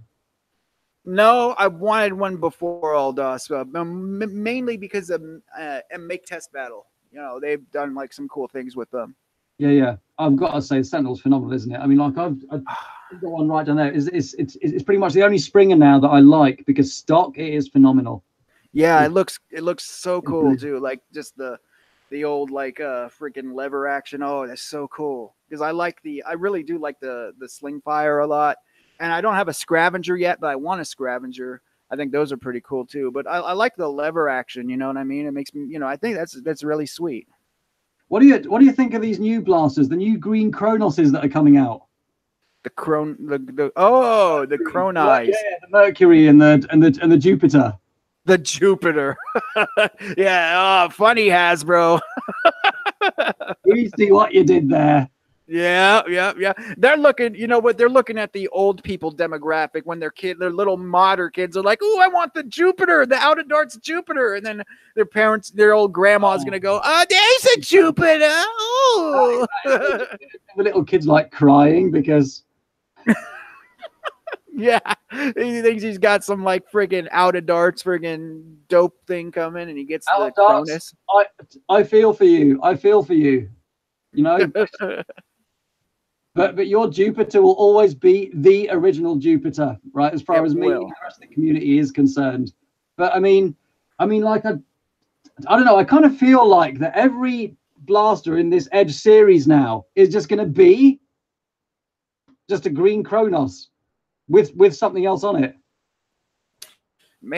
No, I wanted one before Aldos, mainly because of Make Test Battle. You know, they've done like some cool things with them. Yeah. I've got to say, Sentinel's phenomenal, isn't it? I mean, like I've got one right down there. It's pretty much the only Springer now that I like, because stock, it is phenomenal. Yeah, it looks so cool too. Like just the old like freaking lever action. Oh, that's so cool. Because I really do like the sling fire a lot. And I don't have a scavenger yet, but I want a scavenger. I think those are pretty cool too. But I like the lever action, you know what I mean? It makes me, you know, I think that's really sweet. What do you think of these new blasters, the new green Chronoses that are coming out? The Croneyes. Yeah, the Mercury and the Jupiter. The Jupiter. Yeah, funny, Hasbro. We see what you did there. Yeah. They're looking, you know what? They're looking at the old people demographic when their little modder kids are like, "Oh, I want the Jupiter, the out of darts Jupiter," and then their old grandma's gonna go, "Oh, there's a Jupiter." Oh, the little kids like crying because. Yeah, he thinks he's got some like friggin' out of darts, friggin' dope thing coming, and he gets the Cronus. I feel for you. You know. But your Jupiter will always be the original Jupiter, right? As far as me and the rest of the community is concerned. But I mean, like I don't know. I kind of feel like that every blaster in this Edge series now is just going to be just a green Kronos with something else on it.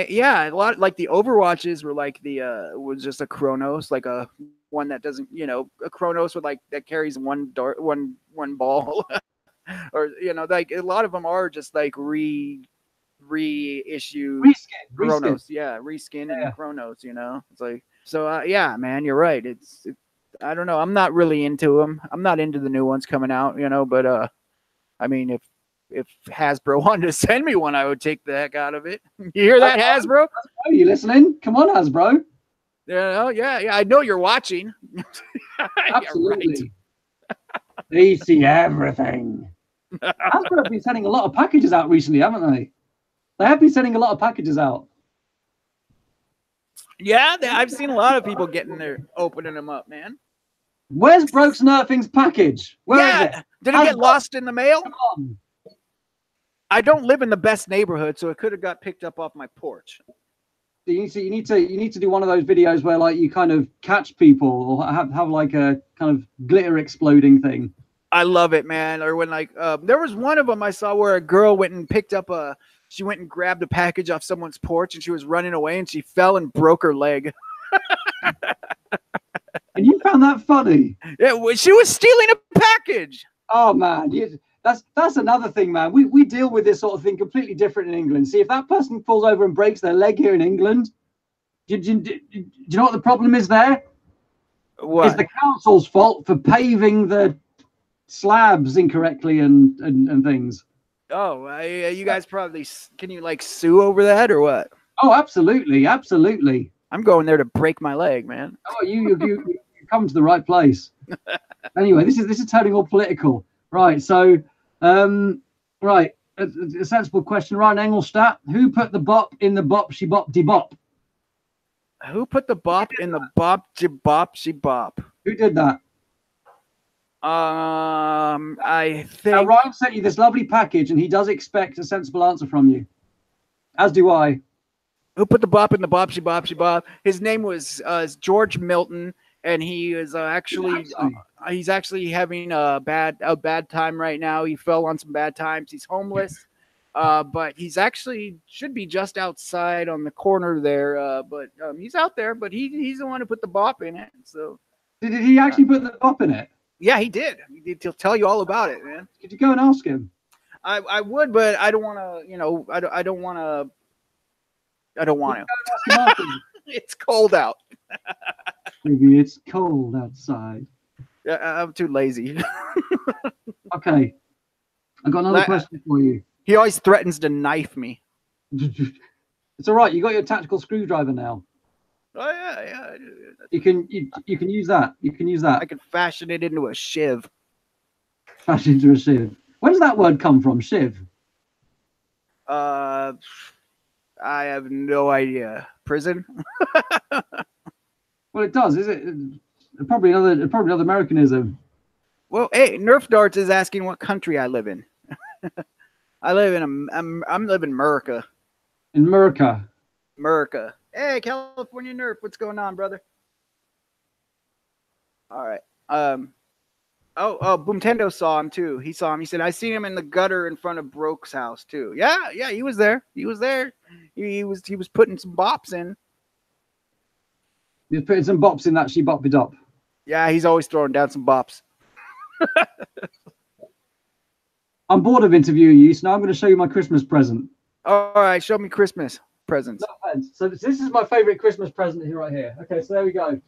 Yeah, a lot like the Overwatches were like was just a Kronos, like a one that doesn't, you know, a Kronos with like that carries one ball, or you know, like a lot of them are just like reissue Kronos, reskin and Kronos, you know. It's like so, yeah, man, you're right. It's I don't know. I'm not really into them. I'm not into the new ones coming out, you know. But I mean, if Hasbro wanted to send me one, I would take the heck out of it. You hear that, Hasbro? Are you listening? Come on, Hasbro. Yeah. I know you're watching. Absolutely. They see everything. Hasbro have been sending a lot of packages out recently, haven't they? They have been sending a lot of packages out. Yeah, I've seen a lot of people opening them up, man. Where's Broke Nerfing's package? Where is it? Did it get lost in the mail? Come on. I don't live in the best neighborhood, so it could have got picked up off my porch. You need to do one of those videos where like you kind of catch people or have like a kind of glitter exploding thing. I love it, man. Or when like there was one of them I saw where a girl went and she went and grabbed a package off someone's porch and she was running away and she fell and broke her leg. And you found that funny? Yeah, she was stealing a package. Oh man, that's another thing, man. We deal with this sort of thing completely different in England. See, if that person falls over and breaks their leg here in England, do you know what the problem is there? What? It's the council's fault for paving the slabs incorrectly and things. Oh, you guys probably can you like sue over that or what? Oh, absolutely. I'm going there to break my leg, man. Oh, you come to the right place. Anyway, this is turning all political, right? So, right, a sensible question, Ryan Engelstadt. Who put the bop in the bop she bop de bop? Who put the bop in the bop she bop she bop? Who did that? I think now, Ryan sent you this lovely package, and he does expect a sensible answer from you, as do I. Who put the bop in the bop she bop she bop? His name was George Milton, and he is he's actually having a bad time right now. He fell on some bad times. He's homeless, But he's actually should be just outside on the corner there. But he's out there, but he's the one who put the bop in it. So Did he actually put the bop in it? yeah, he did. He'll tell you all about it, man. Could you go and ask him? I would, but I don't want to. You know, I don't want to. I don't want to. It's cold out. Maybe it's cold outside. Yeah, I'm too lazy. Okay, I got another question for you. He always threatens to knife me. It's all right. You got your tactical screwdriver now. Oh yeah. You can use that. You can use that. I can fashion it into a shiv. Fashion into a shiv. Where does that word come from? Shiv. I have no idea. Prison. Well, it does. Is it? Probably another Americanism. Well, hey, Nerf Darts is asking what country I live in. I live in I'm living in America. In America. America. Hey, California Nerf, what's going on, brother? All right. Boomtendo saw him too. He saw him. He said, "I seen him in the gutter in front of Broke's house too." Yeah, he was there. He was there. He was putting some bops in. He was putting some bops in that she bopped it up. Yeah, he's always throwing down some bops. I'm bored of interviewing you, so now I'm going to show you my Christmas present. All right, show me Christmas presents. No offense. So this is my favorite Christmas present here, right here. Okay, so there we go.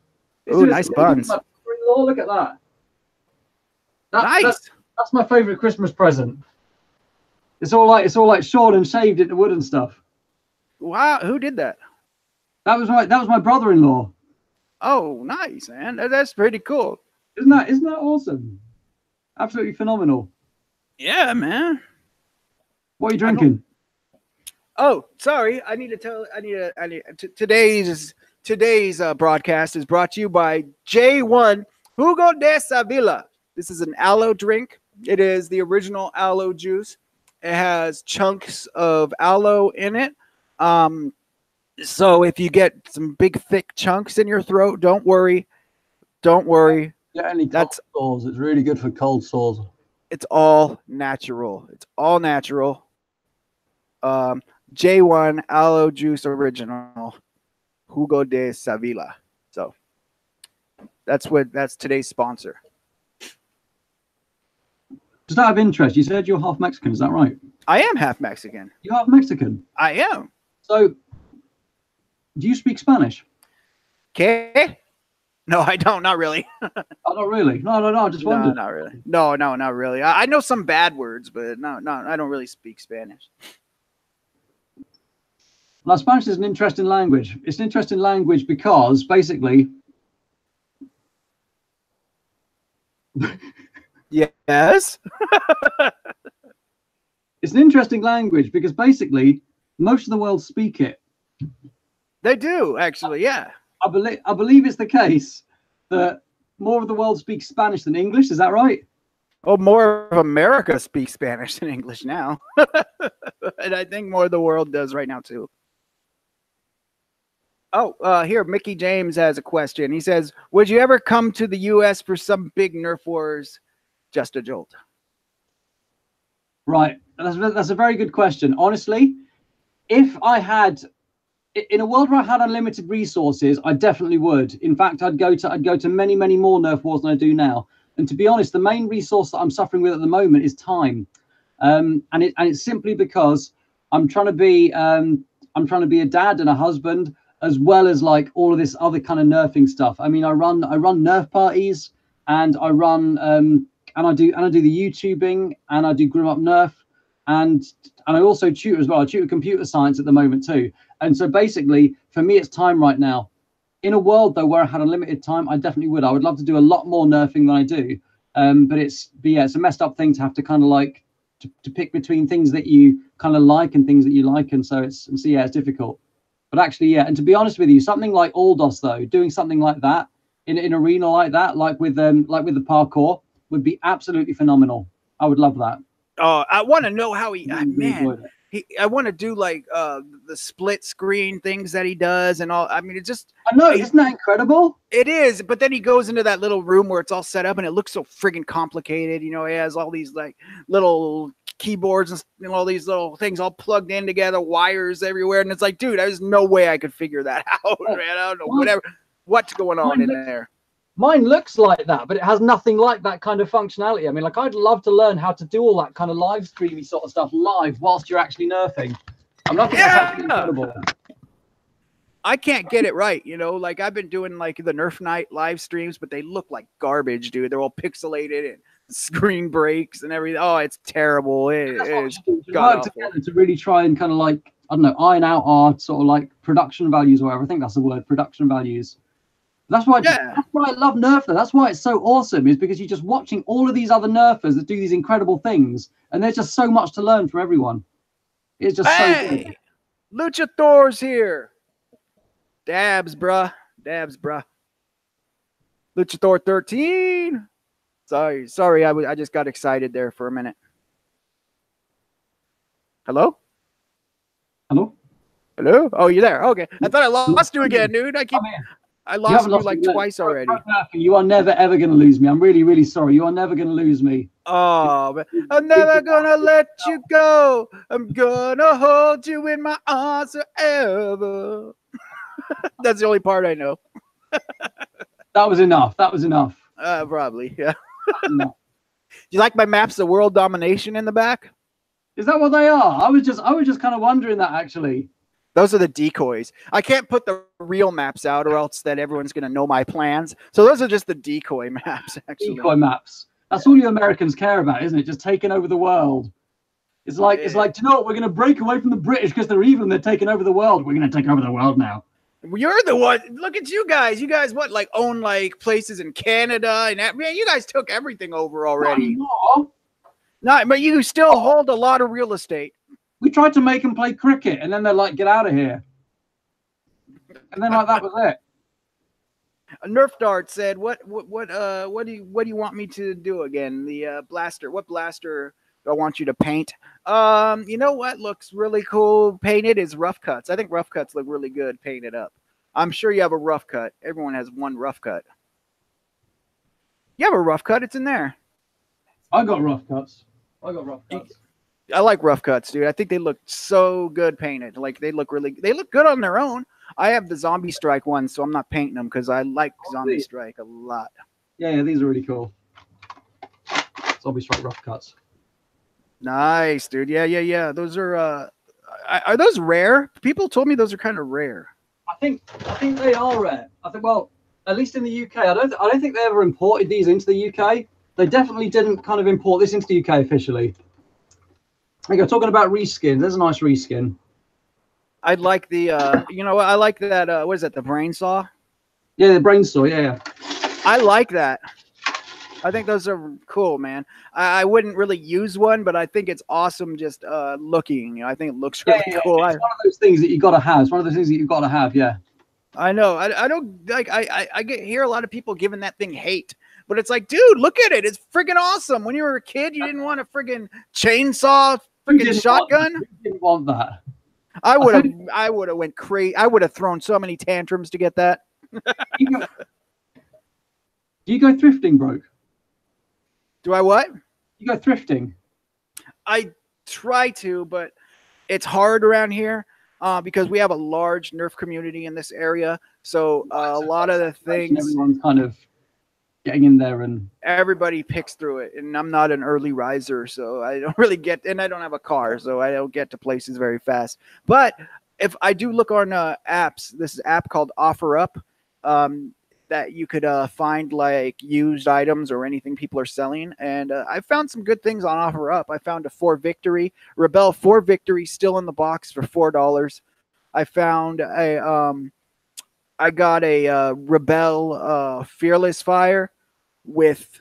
Oh, nice buns. Look at that. Nice. That's my favorite Christmas present. It's all like shorn and shaved into wood and stuff. Wow, who did that? That was my brother-in-law. Oh, nice, man. That's pretty cool. Isn't that awesome? Absolutely phenomenal. Yeah, man. What are you drinking? Oh, sorry. Today's broadcast is brought to you by J1 Jugo de Sevilla. This is an aloe drink. It is the original aloe juice. It has chunks of aloe in it. So if you get some big thick chunks in your throat, don't worry. Don't worry. Yeah, any cold sores. It's really good for cold sores. It's all natural. It's all natural. J1 aloe juice original Jugo de Sevilla. So that's today's sponsor. Just out of interest, you said you're half Mexican, is that right? I am half Mexican. You're half Mexican? I am. So, do you speak Spanish? Okay. No, I don't. Not really. Oh, not really? No, I just wondered. No, not really. No, not really. I know some bad words, but no, I don't really speak Spanish. Now, Spanish is an interesting language. It's an interesting language because, basically... Yes? It's an interesting language because, basically, most of the world speak it. They do, actually, yeah. I believe it's the case that more of the world speaks Spanish than English. Is that right? Oh, more of America speaks Spanish than English now. And I think more of the world does right now, too. Oh, here, Mickey James has a question. He says, would you ever come to the U.S. for some big Nerf wars? Just a jolt. Right. That's a very good question. Honestly, if I had... In a world where I had unlimited resources, I definitely would. In fact, I'd go to many, many more Nerf wars than I do now. And to be honest, the main resource that I'm suffering with at the moment is time, and it's simply because I'm trying to be a dad and a husband, as well as like all of this other kind of nerfing stuff. I mean, I run Nerf parties, and I run and I do the YouTubing, and I do Grim Up Nerf, and I also tutor as well. I tutor computer science at the moment too. And so basically, for me, it's time right now. In a world, though, where I had unlimited time, I definitely would. I would love to do a lot more nerfing than I do. But it's a messed up thing to have to kind of like to pick between things that you kind of like and things that you like. And so it's difficult. But actually, yeah. And to be honest with you, something like Aldos, though, doing something like that in an arena like that, like with the parkour, would be absolutely phenomenal. I would love that. Oh, I want to know how I want to do like the split screen things that he does and all. I mean, I know, isn't that incredible? It is, but then he goes into that little room where it's all set up and it looks so friggin' complicated. You know, he has all these like little keyboards and all these little things all plugged in together, wires everywhere. And it's like, dude, there's no way I could figure that out, man. I don't know what's going on in there. Mine looks like that, but it has nothing like that kind of functionality. I mean, like, I'd love to learn how to do all that kind of live streamy sort of stuff live whilst you're actually nerfing. I'm not that's incredible. I can't get it right, you know. Like, I've been doing like the Nerf night live streams, but they look like garbage, dude. They're all pixelated and screen breaks and everything. Oh, it's terrible. It's work together to really try and kind of like, I don't know, iron out our sort of like production values or whatever. I think that's the word, production values. That's why I love Nerf. That's why it's so awesome, is because you're just watching all of these other Nerfers that do these incredible things, and there's just so much to learn from everyone. It's just so good. Luchathor's here. Dabs, bruh. Dabs, bruh. Luchathor 13. Sorry, I just got excited there for a minute. Hello? Hello? Hello? Oh, you're there. Okay. I thought I lost you again, dude. I lost you like twice already. You are never, ever going to lose me. I'm really, really sorry. You are never going to lose me. Oh, man. I'm never going to let you go. I'm going to hold you in my arms forever. That's the only part I know. That was enough. That was enough. Probably, yeah. Do you like my maps of world domination in the back? Is that what they are? I was just kind of wondering that, actually. Those are the decoys. I can't put the real maps out, or else that everyone's going to know my plans. So those are just the decoy maps, actually. Decoy maps. That's all you Americans care about, isn't it? Just taking over the world. It's like, do you know what? We're going to break away from the British because they're evil and they're taking over the world. We're going to take over the world now. You're the one. Look at you guys. You guys, what, like own like places in Canada and that? Man, you guys took everything over already. No, but you still hold a lot of real estate. We tried to make them play cricket, and then they're like, "Get out of here!" And then like that was it. Nerf Dart said, "What do you want me to do again? The blaster. What blaster do I want you to paint? You know what looks really cool painted is rough cuts. I think rough cuts look really good painted up. I'm sure you have a rough cut. Everyone has one rough cut. You have a rough cut. It's in there. I got rough cuts. I like rough cuts, dude. I think they look so good painted. Like they look good on their own. I have the Zombie Strike one, so I'm not painting them because I like Zombie Strike a lot. Yeah, these are really cool. Zombie Strike rough cuts. Nice, dude. Yeah. Those are those rare? People told me those are kind of rare. I think they are rare. I think, well, at least in the UK. I don't think they ever imported these into the UK. They definitely didn't kind of import this into the UK officially. There you go, talking about reskins. There's a nice reskin. I like the, you know, I like that, what is that, the brain saw? Yeah, the brain saw, yeah. I like that. I think those are cool, man. I wouldn't really use one, but I think it's awesome just looking. You know, I think it looks really cool. It's one of those things that you got to have. It's one of those things that you've got to have, yeah. I know. I don't, like, I hear a lot of people giving that thing hate. But it's like, dude, look at it. It's friggin' awesome. When you were a kid, you didn't want a friggin' chainsaw, friggin' shotgun. You didn't want that. I would have went crazy. I would have thrown so many tantrums to get that. Do you go thrifting, Broke? Do I what? You go thrifting? I try to, but it's hard around here because we have a large Nerf community in this area. So a lot of the things... Everyone's kind of getting in there, and everybody picks through it. And I'm not an early riser, so I don't really get, and I don't have a car, so I don't get to places very fast. But if I do look on apps, this is an app called OfferUp that you could find like used items or anything people are selling. And I found some good things on OfferUp. I found a 4 Victory, Rebel 4 Victory still in the box for $4. I found a, I got a Rebel Fearless Fire with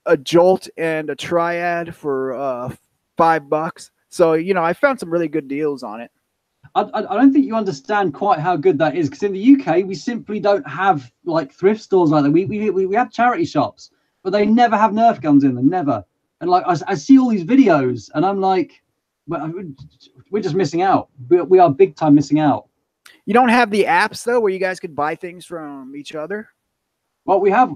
a Jolt and a Triad for $5. So, you know, I found some really good deals on it. I don't think you understand quite how good that is, because in the UK we simply don't have like thrift stores like that. We have charity shops, but they never have Nerf guns in them, never. And like I see all these videos, and I'm like, well, we're just missing out. We are big time missing out. You don't have the apps though, where you guys could buy things from each other. Well, we have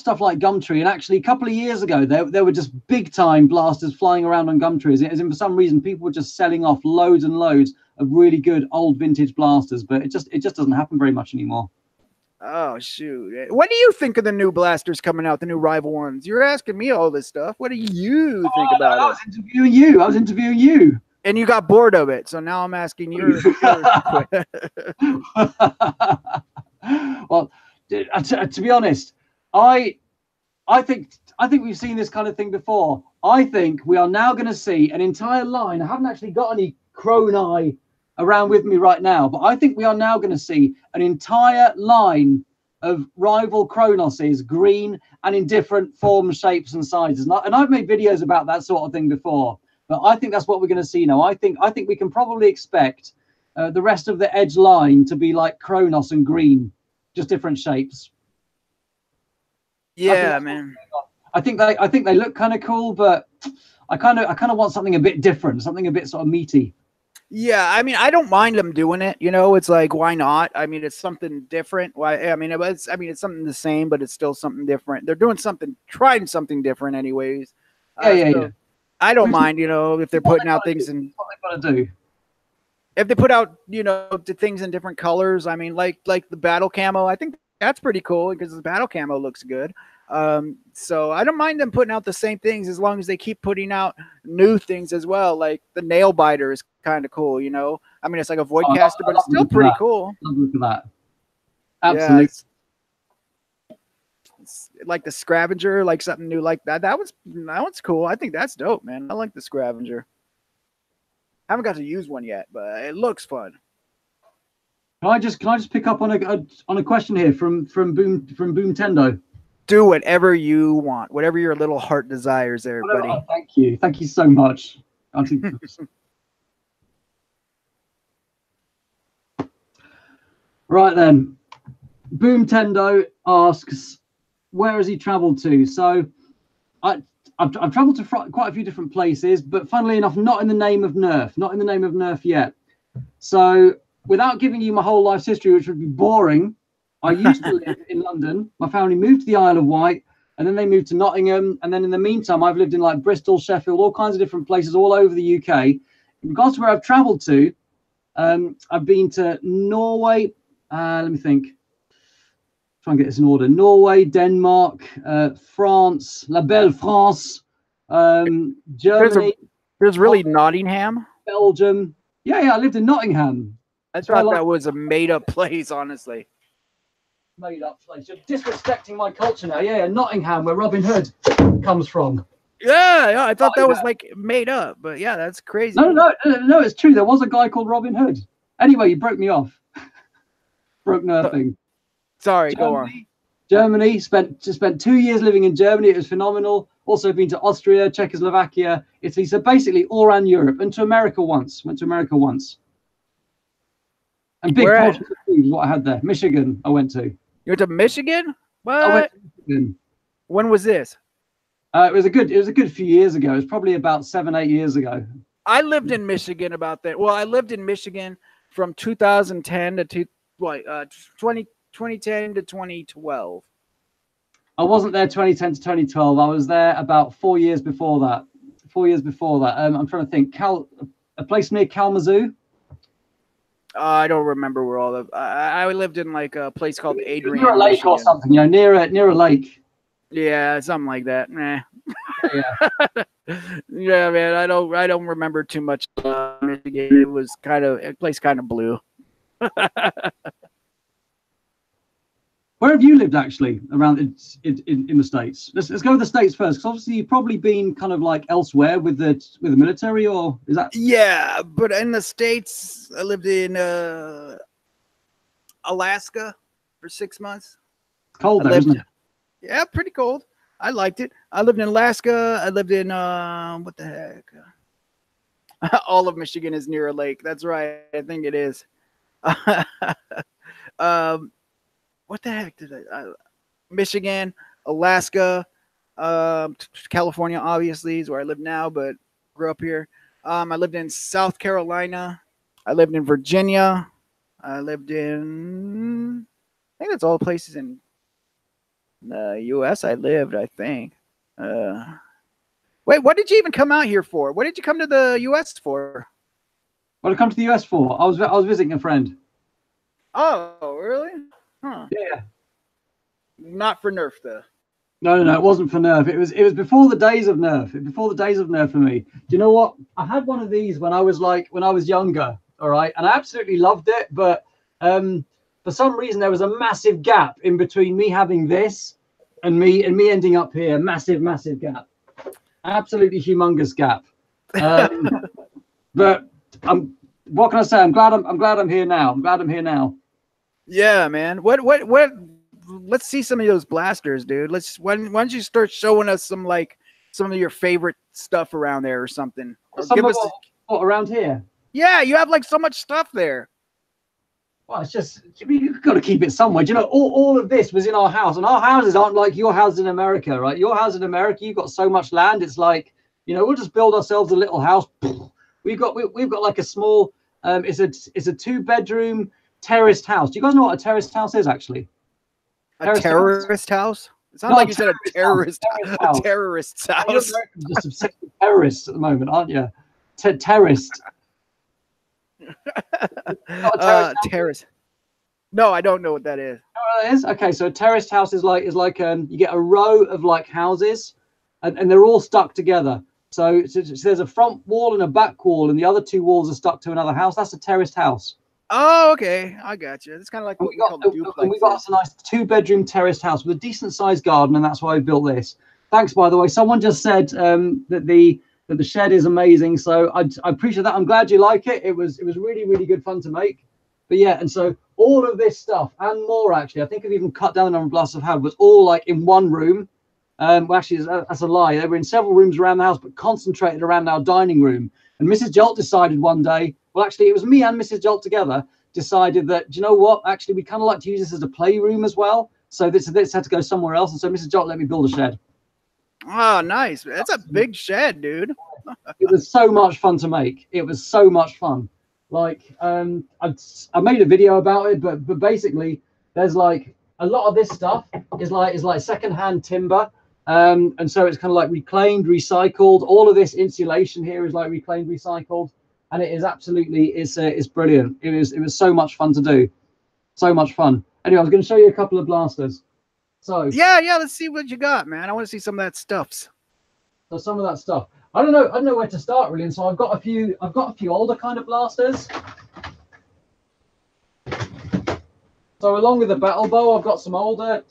stuff like Gumtree, and actually a couple of years ago there were just big time blasters flying around on Gumtree, as in for some reason people were just selling off loads and loads of really good old vintage blasters, but it just doesn't happen very much anymore. Oh shoot! What do you think of the new blasters coming out, the new rival ones? You're asking me all this stuff. What do you think about it? I was interviewing you. And you got bored of it, so now I'm asking you. Well, to be honest, I think we've seen this kind of thing before. I think we are now going to see an entire line. I haven't actually got any Chronai around with me right now, but I think we are now going to see an entire line of rival Chronoses, green and in different forms, shapes, and sizes. And I've made videos about that sort of thing before, but I think that's what we're going to see now. I think we can probably expect the rest of the Edge line to be like Chronos and green, just different shapes. Yeah, man. I think they look kind of cool, but I kind of want something a bit different, something a bit sort of meaty. Yeah, I mean, I don't mind them doing it. You know, it's like, why not? I mean, it's something different. Why? I mean, it's something the same, but it's still something different. They're doing trying something different, anyways. Yeah. I don't mind, you know, if they're putting out things and what they got to do. If they put out, you know, the things in different colors. I mean, like the battle camo. I think that's pretty cool because the battle camo looks good. So I don't mind them putting out the same things as long as they keep putting out new things as well. Like the nail biter is kind of cool, you know. I mean, it's like a void caster, but it's still pretty cool. Look at that. Absolutely. Yeah, it's like the scavenger, like something new like that. That one's cool. I think that's dope, man. I like the scavenger. I haven't got to use one yet, but it looks fun. Can I just pick up on a question here from Boomtendo? Do whatever you want, whatever your little heart desires there, buddy. Oh, thank you so much. Right then, Boomtendo asks, where has he traveled to? So I've traveled to quite a few different places, but funnily enough, not in the name of NERF yet. So without giving you my whole life's history, which would be boring, I used to live in London. My family moved to the Isle of Wight, and then they moved to Nottingham. And then in the meantime, I've lived in like Bristol, Sheffield, all kinds of different places all over the UK. In regards to where I've traveled to, I've been to Norway. Let me think. Try and get this in order. Norway, Denmark, France, La Belle France, Germany. There's really Nottingham? Belgium. Yeah, I lived in Nottingham. I thought that was a made-up place, honestly. Made up place. You're disrespecting my culture now. Yeah, Nottingham, where Robin Hood comes from. Yeah, I thought that was like made up, but yeah, that's crazy. No, it's true. There was a guy called Robin Hood. Anyway, you broke me off. Broke Nerfing. Sorry, go on. Germany, spent 2 years living in Germany. It was phenomenal. Also been to Austria, Czechoslovakia, Italy. So basically all around Europe. And to America once. Went to America once. And big portion of food is what I had there. Michigan, I went to. You went to Michigan? What? I went to Michigan. When was this? It was a good few years ago. It was probably about 7-8 years ago. I lived in Michigan about that. Well, I lived in Michigan from 2010 to 2010 to 2012. I wasn't there 2010 to 2012. I was there about 4 years before that. I'm trying to think. A place near Kalamazoo. I don't remember where all of. I lived in like a place called Adrian. Near a lake Michigan. Or something, you know, near a lake. Yeah, something like that. Nah. Yeah. Yeah, man. I don't remember too much about Michigan. It was a place kind of blue. Where have you lived actually around in the States? Let's go with the States first, because obviously you've probably been kind of like elsewhere with the military, or is that? Yeah, but in the States, I lived in Alaska for 6 months. It's cold there, isn't it? Yeah, pretty cold. I liked it. I lived in Alaska. I lived in what the heck? All of Michigan is near a lake. That's right. I think it is. What the heck did I Michigan, Alaska, California, obviously, is where I live now, but grew up here. I lived in South Carolina. I lived in Virginia. I lived in, I think that's all the places in The U.S. I lived, I think. Wait, what did you even come out here for? What did you come to the U.S. for? What did I come to the US for? I was visiting a friend. Oh, really? Huh. Yeah. Not for NERF, though. No, it wasn't for NERF. It was before the days of NERF. Before the days of NERF for me. Do you know what? I had one of these when I was younger. All right, and I absolutely loved it. But for some reason, there was a massive gap in between me having this and me ending up here. Massive gap. Absolutely humongous gap. But what can I say? I'm glad I'm here now. I'm glad I'm here now. Yeah, man. What? Let's see some of those blasters, dude. Why don't you start showing us some of your favorite stuff around there or something? Or give us what around here. Yeah, you have like so much stuff there. Well, it's just you've got to keep it somewhere. Do you know, all of this was in our house, and our houses aren't like your house in America, right? Your house in America, you've got so much land. It's like, we'll just build ourselves a little house. We've got like a small. It's a 2-bedroom terraced house. Do you guys know what a terraced house is actually? A terrorist house? It sounds like you said a terrorist terrorist's house. You're just obsessed with terrorists at the moment, aren't you? Terrorist. Terrace. No, I don't know what that is. You know what that is? Okay, so a terraced house is like you get a row of like houses, and they're all stuck together. So there's a front wall and a back wall, and the other 2 walls are stuck to another house. That's a terraced house. Oh, okay, I got you. It's kind of like what we call duplex. We got us a nice 2-bedroom terraced house with a decent sized garden, and that's why I built this. Thanks, by the way. Someone just said that the shed is amazing, so I appreciate that. I'm glad you like it. It was really good fun to make. But yeah, and so all of this stuff and more, actually, I think I've even cut down the number of blasts I've had, was all like in one room. Well, actually, that's a lie. They were in several rooms around the house, but concentrated around our dining room. And Mrs. Jolt decided one day, well, actually, it was me and Mrs. Jolt together, decided that, do you know what? Actually, we kind of like to use this as a playroom as well. So this had to go somewhere else. And so Mrs. Jolt let me build a shed. Oh, nice. That's a big shed, dude. It was so much fun to make. It was so much fun. Like, I made a video about it, but basically, there's like a lot of this stuff is like secondhand timber. And so it's kind of like reclaimed, recycled. All of this insulation here is like reclaimed, recycled, and it is absolutely it's brilliant. It was so much fun to do, so much fun. Anyway, I was going to show you a couple of blasters. So yeah, let's see what you got, man. I want to see some of that stuff. So some of that stuff, I don't know where to start really. And so I've got a few older kind of blasters. So along with the battle bow, I've got some older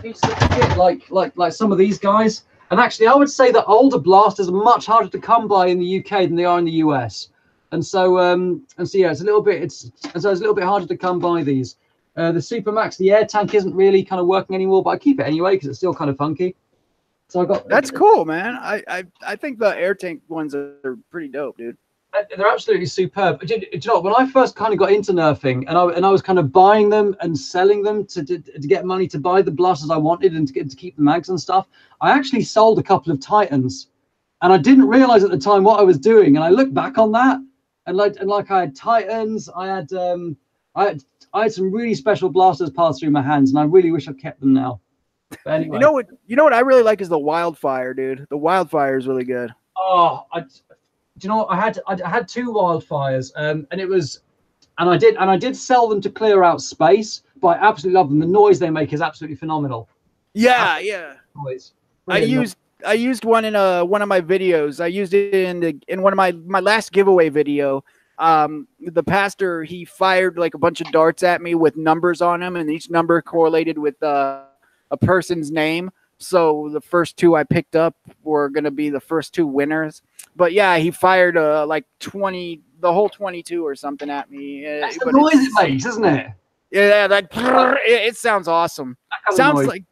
pieces of kit, like some of these guys. And actually, I would say that older blasters are much harder to come by in the UK than they are in the US. And so yeah, it's a little bit harder to come by these. The Supermax, the air tank isn't really kind of working anymore, but I keep it anyway because it's still kind of funky. So I got that's cool, man. I think the air tank ones are pretty dope, dude. They're absolutely superb. Do you know, when I first kind of got into nerfing, and I was kind of buying them and selling them to get money to buy the blasters I wanted and to keep the mags and stuff, I actually sold a couple of Titans, and I didn't realize at the time what I was doing. And I look back on that, and like I had Titans, I had some really special blasters pass through my hands, and I really wish I kept them now. But anyway, you know what I really like is the Wildfire, dude. The Wildfire is really good. Oh, do you know what? I had 2 Wildfires, and I did sell them to clear out space, but I absolutely love them. The noise they make is absolutely phenomenal. Yeah. Noise. I used one in one of my videos. I used it in one of my last giveaway video. The pastor, he fired like a bunch of darts at me with numbers on them, and each number correlated with a person's name. So the first 2 I picked up were going to be the first 2 winners. But yeah, he fired like 20, the whole 22 or something at me. That's the noise it makes, isn't it? Yeah, like it sounds awesome. Sounds like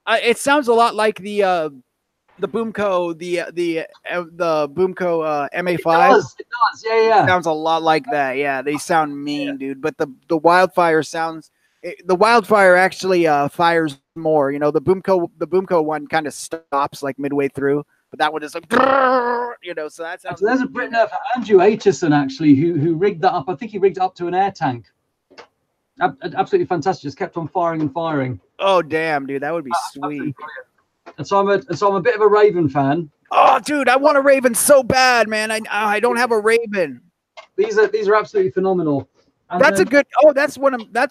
it sounds a lot like the Boomco, the Boomco MA5. It does, yeah. It sounds a lot like that. Yeah, they sound mean, dude. But the Wildfire sounds. The Wildfire actually fires more. You know, the Boomco one kind of stops like midway through, but that one is like, you know. So that sounds. So there's a Brit nerfer, Andrew Aitchison, actually, who rigged that up. I think he rigged it up to an air tank. Absolutely fantastic. Just kept on firing and firing. Oh damn, dude, that would be sweet. And so I'm a bit of a Raven fan. Oh, dude, I want a Raven so bad, man. I don't have a Raven. These are absolutely phenomenal. And that's a good. Oh, that's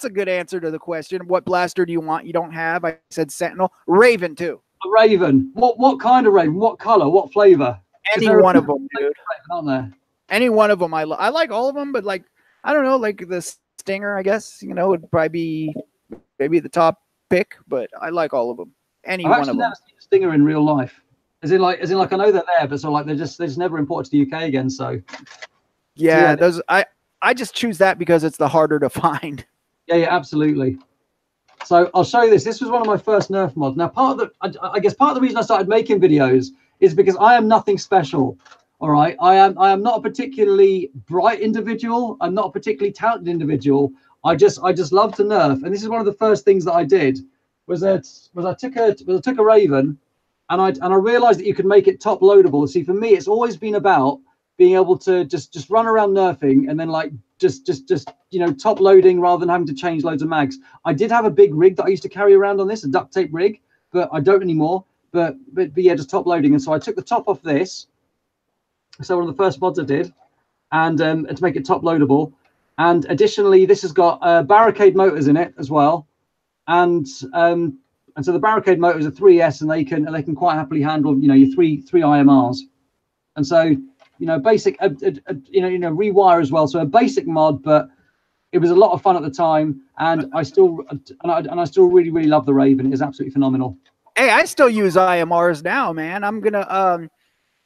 a good answer to the question. What blaster do you want? You don't have. I said Sentinel. Raven too. A Raven. What kind of Raven? What color? What flavor? Any one of them, dude. Aren't there? Any one of them. I like all of them, but like I don't know, like the Stinger, I guess would probably be maybe the top pick, but I like all of them. Any one of them. I've never seen a Stinger in real life. As in like I know they're there, but so like they're just never imported to the UK again. So yeah, those I just choose that because it's the harder to find. Yeah, absolutely. So I'll show you this. This was one of my first Nerf mods. Now, I guess part of the reason I started making videos is because I am nothing special. All right, I am not a particularly bright individual. I'm not a particularly talented individual. I just love to Nerf, and this is one of the first things that I did. I took a Raven, and I realized that you could make it top loadable. See, for me, it's always been about being able to just run around nerfing and then like just top loading rather than having to change loads of mags. I did have a big rig that I used to carry around on this, a duct tape rig, but I don't anymore. But yeah, just top loading. And so I took the top off this. So one of the first mods I did, and to make it top loadable. And additionally, this has got barricade motors in it as well. And so the barricade motors are 3S, and they can quite happily handle your three IMRs. And so basic rewire as well. So a basic mod, but it was a lot of fun at the time, and I still really love the Raven. It is absolutely phenomenal. Hey, I still use IMRs now, man. I'm gonna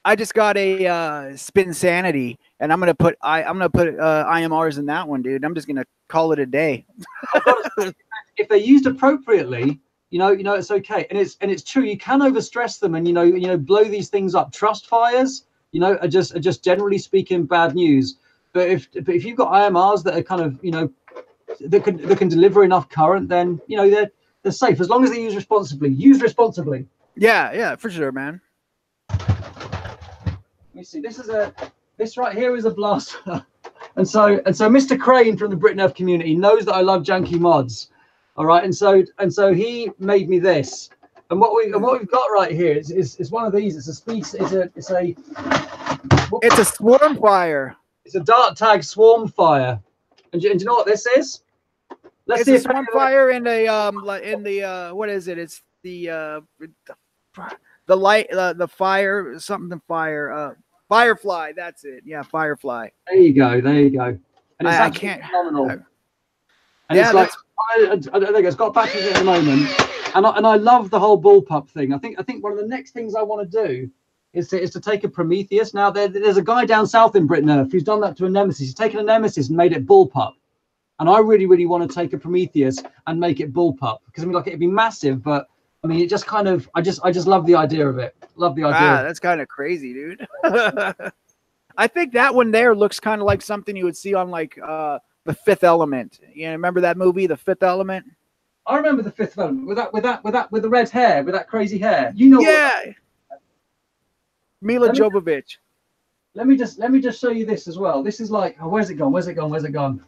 I just got a Spin Sanity, and I'm gonna put IMRs in that one, dude. I'm just gonna call it a day. If they're used appropriately, it's okay, and it's true. You can overstress them, and blow these things up. Trust fires, are just generally speaking bad news. But if you've got IMRs that are kind of that can deliver enough current, then they're safe as long as they use responsibly. Use responsibly. Yeah, for sure, man. Let me see. This right here is a blaster, and so Mr. Crane from the Broke Nerf community knows that I love janky mods. All right, and so he made me this, and what we've got right here is one of these. It's a speed. It's a swarm fire. It's a dart tag swarm fire, and do you know what this is? Let's see. It's a swarm fire in the what is it? It's the light, the fire, something fire, Firefly. That's it. Yeah, Firefly. There you go. And it's I can't. Phenomenal. And yeah, it's like I think it's got batteries at the moment, and I love the whole bullpup thing. I think one of the next things I want to do is to take a Prometheus. Now there's a guy down south in Broke Nerf who's done that to a Nemesis. He's taken a Nemesis and made it bullpup, and I really want to take a Prometheus and make it bullpup, because I mean, like, it'd be massive, but I mean, it just kind of I just love the idea of it. Love the idea. Wow, that's kind of crazy, dude. I think that one there looks kind of like something you would see on like The Fifth Element. Remember that movie, The Fifth Element? I remember The Fifth Element with the red hair, with that crazy hair. Yeah. Mila Jovovich. Let me just show you this as well. This is like, oh, where's it gone?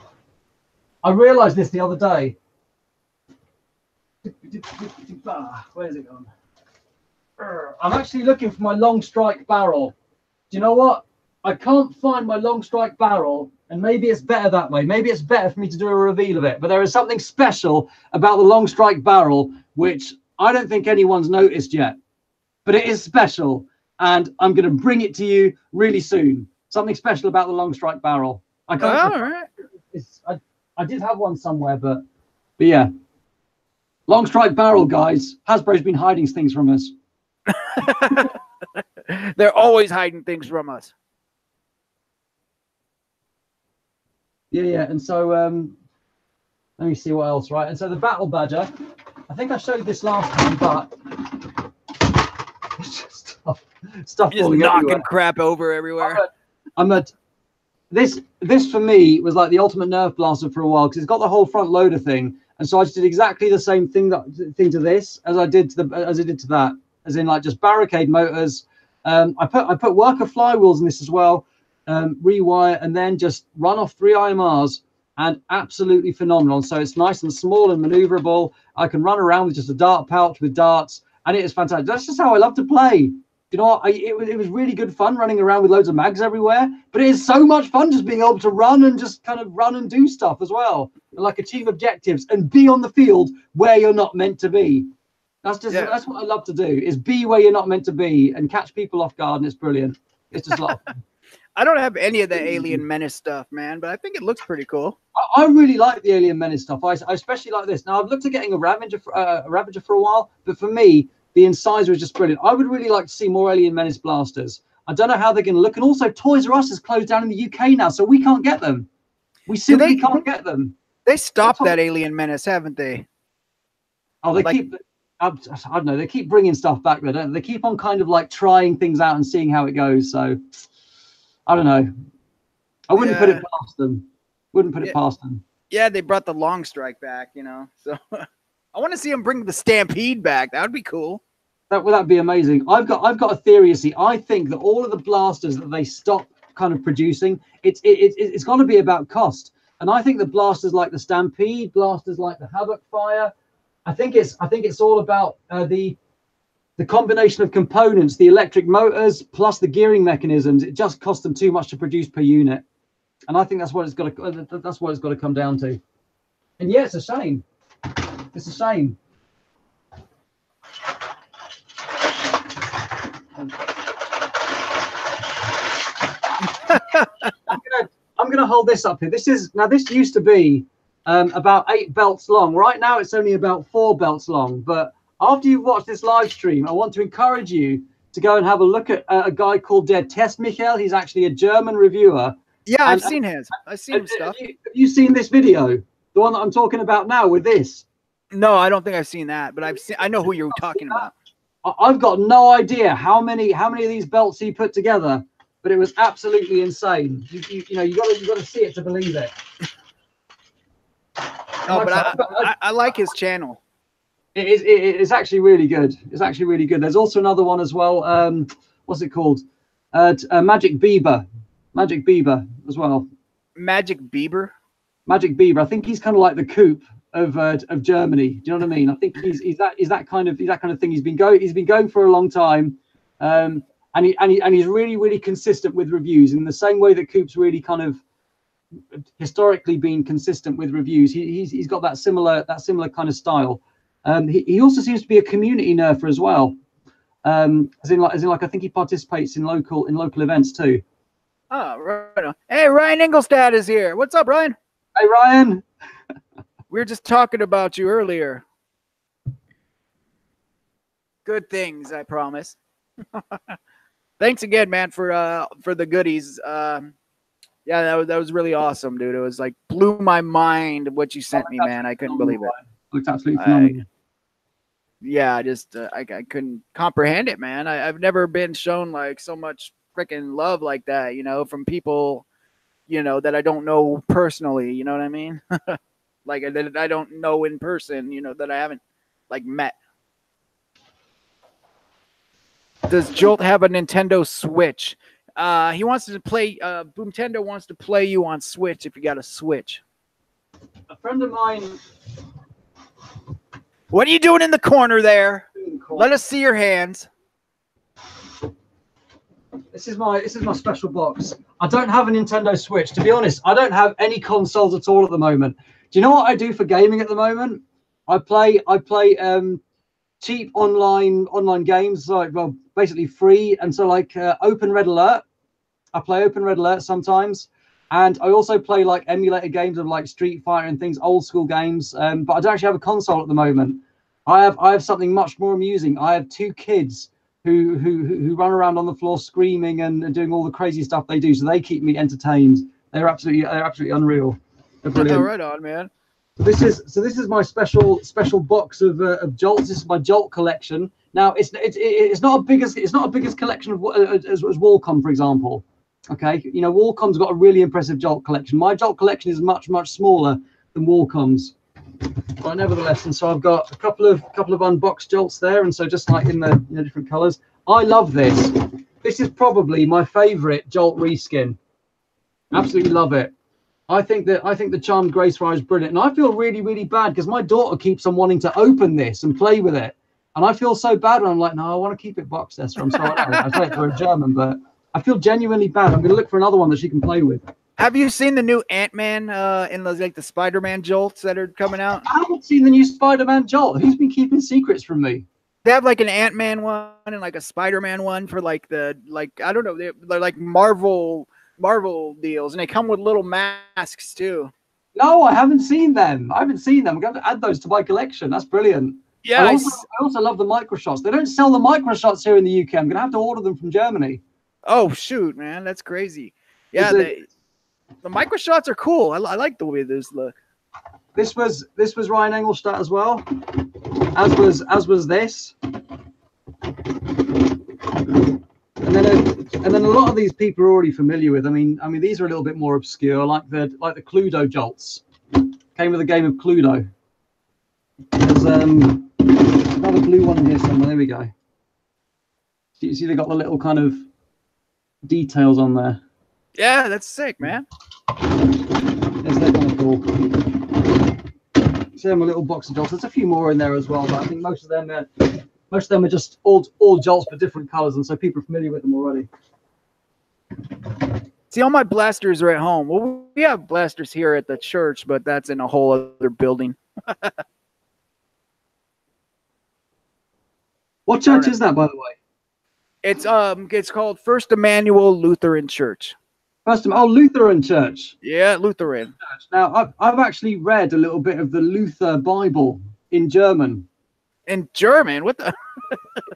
I realized this the other day. Where's it gone? I'm actually looking for my long strike barrel. Do you know what? I can't find my long strike barrel, and maybe it's better that way. Maybe it's better for me to do a reveal of it. But there is something special about the long strike barrel, which I don't think anyone's noticed yet. But it is special, and I'm going to bring it to you really soon. Something special about the long strike barrel. I can't. All right. I did have one somewhere, but yeah. Long strike barrel, guys. Hasbro's been hiding things from us. They're always hiding things from us. Yeah. And so let me see what else, right? And so the Battle Badger, I think I showed this last time, but it's just stuff just falling knocking everywhere. Crap over everywhere. This for me was like the ultimate Nerf blaster for a while, because it's got the whole front loader thing. And so I just did exactly the same thing to this as I did to that, as in like just barricade motors. I put worker flywheels in this as well, rewire, and then just run off 3 IMRs, and absolutely phenomenal. So it's nice and small and maneuverable. I can run around with just a dart pouch with darts, and it is fantastic. That's just how I love to play. You know what? It was really good fun running around with loads of mags everywhere, but it is so much fun just being able to run and just kind of run and do stuff as well, and like achieve objectives and be on the field where you're not meant to be. That's what I love to do, is be where you're not meant to be and catch people off guard, and it's brilliant. It's just like I don't have any of the Alien Menace stuff, man, but I think it looks pretty cool. I really like the Alien Menace stuff. I especially like this. Now, I've looked at getting a Ravager for a while, but for me, the incisor is just brilliant. I would really like to see more Alien Menace blasters. I don't know how they're going to look. And also, Toys R Us is closed down in the UK now, so we can't get them. We simply can't get them. They stopped that Alien Menace, haven't they? Oh, they keep... I don't know. They keep bringing stuff back there, don't they? They keep on kind of like trying things out and seeing how it goes. So, I don't know. I wouldn't put it past them. Wouldn't put it past them. Yeah, they brought the long strike back, you know. So I want to see them bring the Stampede back. That would be cool. That'd be amazing. I've got a theory. See, I think that all of the blasters that they stop kind of producing, it's got to be about cost. And I think the blasters like the Stampede, blasters like the Havoc Fire, I think it's all about the combination of components, the electric motors plus the gearing mechanisms. It just costs them too much to produce per unit, and I think that's what it's got to come down to. And yeah, it's a shame. It's a shame. I'm gonna hold this up here. This used to be about 8 belts long. Right now it's only about 4 belts long, but after you've watched this live stream, I want to encourage you to go and have a look at a guy called Der Test Michael. He's actually a German reviewer. Yeah, I've seen his stuff. Have you seen this video, the one that I'm talking about now with this? No, I don't think I've seen that, but I know who you're talking about. I've got no idea how many of these belts he put together, but it was absolutely insane. You know, you got to see it to believe it. No, but I like his channel. It's actually really good. It's actually really good. There's also another one as well. What's it called? Magic Bieber as well. Magic Bieber. I think he's kind of like the Coop of Germany. Do you know what I mean? I think he's that kind of thing. He's been going for a long time, and he's really consistent with reviews in the same way that Coop's really kind of historically been consistent with reviews. He's got that similar kind of style. He also seems to be a community nerfer as well. As in like I think he participates in local events too. Oh, right on. Hey, Ryan Ingolstadt is here. What's up, Ryan? Hey, Ryan. We were just talking about you earlier. Good things, I promise. Thanks again, man, for the goodies. Yeah, that was really awesome, dude. It was like blew my mind what you sent me, man. I couldn't believe it. It's absolutely phenomenal. Yeah, I couldn't comprehend it, man. I've never been shown like so much freaking love like that, you know, from people, you know, that I don't know personally. You know what I mean? Like that I don't know in person, you know, that I haven't like met. Does Jolt have a Nintendo Switch? He wants to play. Boomtendo wants to play you on Switch if you got a Switch. A friend of mine. What are you doing in the corner there? Let us see your hands. This is my special box. I don't have a Nintendo Switch. To be honest, I don't have any consoles at all at the moment. Do you know what I do for gaming at the moment? I play cheap online games, like, well, basically free, and so like Open Red Alert. I play Open Red Alert sometimes, and I also play like emulator games of like Street Fighter and things, old school games. But I don't actually have a console at the moment. I have something much more amusing. I have 2 kids who run around on the floor screaming and doing all the crazy stuff they do, so they keep me entertained. They're absolutely unreal. They're brilliant. Right on, man. This is my special box of Jolts. This is my Jolt collection. Now it's not a biggest collection of as Wallcom, for example. Okay, you know, Wallcom's got a really impressive Jolt collection. My Jolt collection is much smaller than Wallcom's, but nevertheless. And so I've got a couple of unboxed Jolts there, and so just like in the different colors. I love this. This is probably my favorite Jolt reskin. Absolutely love it. I think the Charmed Grace Fire is brilliant, and I feel really, really bad because my daughter keeps on wanting to open this and play with it, and I feel so bad. And I'm like, no, I want to keep it boxed, Esther. I'm sorry, I say it to her in German, but I feel genuinely bad. I'm going to look for another one that she can play with. Have you seen the new Ant-Man and like the Spider-Man jolts that are coming out? I haven't seen the new Spider-Man Jolt. Who's been keeping secrets from me? They have like an Ant-Man one and like a Spider-Man one for like I don't know, they're like Marvel deals, and they come with little masks too. No, I haven't seen them. I'm going to add those to my collection. That's brilliant. Yeah, I also love the microshots. They don't sell the microshots here in the UK. I'm going to have to order them from Germany. Oh shoot, man, that's crazy. Yeah, the microshots are cool. I like the way those look. This was Ryan Engelstadt as well, as was this, and then a lot of these people are already familiar with. I mean these are a little bit more obscure, like the Cluedo jolts. Came with a game of Cluedo. There's another blue one in here somewhere. There we go. So you see they got the little kind of details on there. Yeah, that's sick, man. Yes, they're kind of cool. See them a little box of jolts. There's a few more in there as well, but I think most of them are just all jolts but different colors, and so people are familiar with them already. See, all my blasters are at home. Well, we have blasters here at the church, but that's in a whole other building. What church is that, by the way? It's called First Emmanuel Lutheran Church. Lutheran Church. Yeah, Lutheran. Now, I've actually read a little bit of the Luther Bible in German. In German? What the?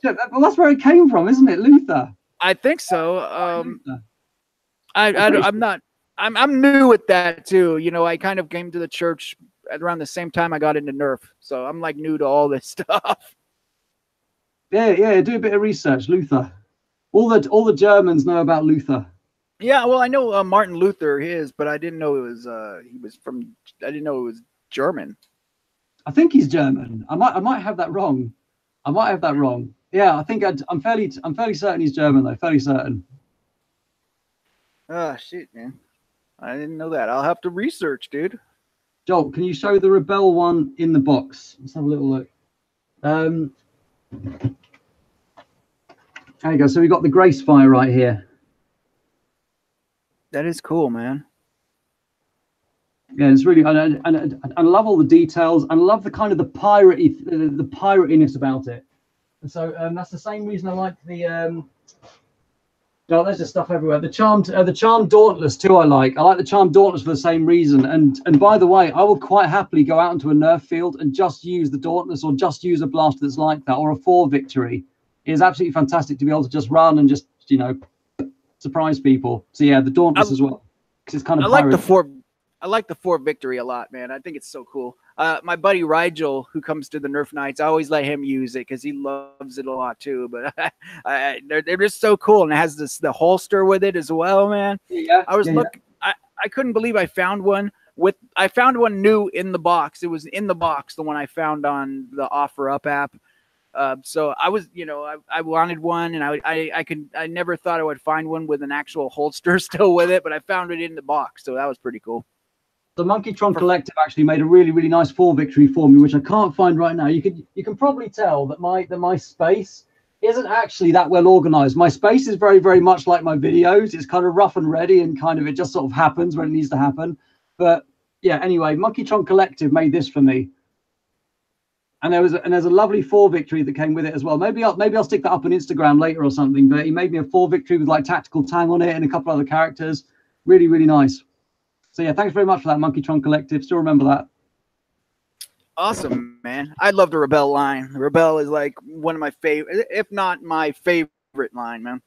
Well, that's where it came from, isn't it? Luther. I think so. I'm new with that too. You know, I kind of came to the church at around the same time I got into NERF, so I'm like new to all this stuff. Yeah. Do a bit of research, Luther. All the Germans know about Luther. Yeah, well, I know Martin Luther but I didn't know it was I didn't know it was German. I think he's German. I might have that wrong. Yeah, I think I'm fairly certain he's German though. Fairly certain. Oh shit, man! I didn't know that. I'll have to research, dude. Joel, can you show the Rebel one in the box? Let's have a little look. There you go. So we got the Grace Fire right here. That is cool, man. Yeah, it's really, and I love all the details, and I love the kind of the piratiness about it. And so that's the same reason I like the. Oh, there's just stuff everywhere. The Charmed Dauntless too. I like the Charmed Dauntless for the same reason. And by the way, I will quite happily go out into a NERF field and just use the Dauntless, or just use a blaster that's like that, or a 4 victory. It is absolutely fantastic to be able to just run and just surprise people. So yeah, the Dauntless as well, because it's kind of. I like the 4 victory a lot, man. I think it's so cool. My buddy Rigel, who comes to the NERF nights, I always let him use it because he loves it a lot too. But they're just so cool, and it has the holster with it as well, man. Yeah, I was looking. I couldn't believe I found one new in the box. It was in the box, the one I found on the OfferUp app. So I was, I wanted one, and I never thought I would find one with an actual holster still with it, but I found it in the box, so that was pretty cool. The Monkeytron Collective actually made a really, really nice 4 victory for me, which I can't find right now. You can probably tell that my space isn't actually that well organized. My space is very, very much like my videos. It's kind of rough and ready, and kind of it just sort of happens when it needs to happen. But yeah, anyway, Monkeytron Collective made this for me. And there's a lovely 4 victory that came with it as well. Maybe I'll stick that up on Instagram later or something. But he made me a 4 victory with like Tactical Tang on it and a couple other characters. Really, really nice. So yeah, thanks very much for that, Monkeytron Collective. Still remember that. Awesome, man. I love the Rebel line. The Rebel is like one of my favorite, if not my favorite line, man.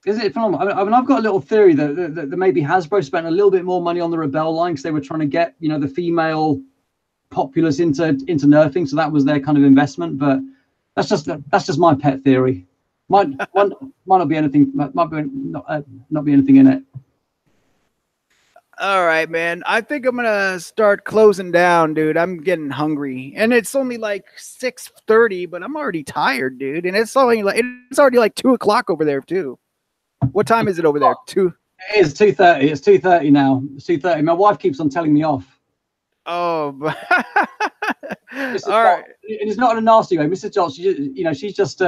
Is it phenomenal? I mean, I've got a little theory that maybe Hasbro spent a little bit more money on the Rebel line because they were trying to get the female populace into nerfing, so that was their kind of investment. But that's just my pet theory. Might not be anything. Might be not be anything in it. All right, man. I think I'm gonna start closing down, dude. I'm getting hungry, and it's only like 6:30, but I'm already tired, dude. And it's already like 2 o'clock over there too. What time is it over there? 2. It is 2:30. It's 2:30 now. It's 2:30. My wife keeps on telling me off. Oh, Mrs. all right. It's not in a nasty way. Mrs. Jolt, she just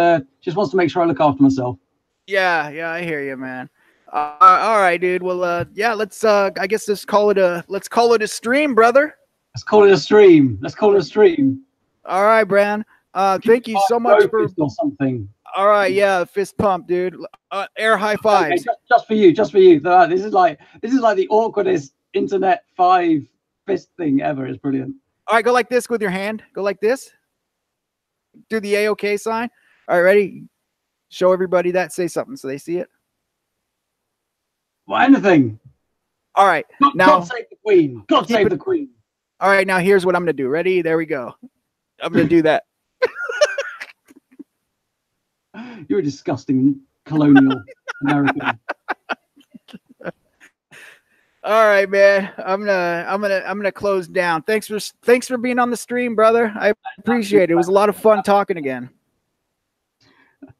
wants to make sure I look after myself. Yeah, I hear you, man. All right, dude. Well, yeah, let's I guess let's call it a stream, brother. Let's call it a stream. Let's call it a stream. All right, Bran. Thank you so much for or something. All right, yeah, fist pump, dude. Air high fives. Okay, just for you, just for you. This is like the awkwardest internet 5 fist thing ever. It's brilliant. All right, go like this with your hand. Go like this. Do the A-OK sign. All right, ready? Show everybody that. Say something so they see it. Well, anything. All right. God save the Queen. God save the Queen. All right, now here's what I'm going to do. Ready? There we go. I'm going to do that. You're a disgusting colonial American. All right, man. I'm gonna close down. Thanks for being on the stream, brother. I appreciate it. It was a lot of fun talking again.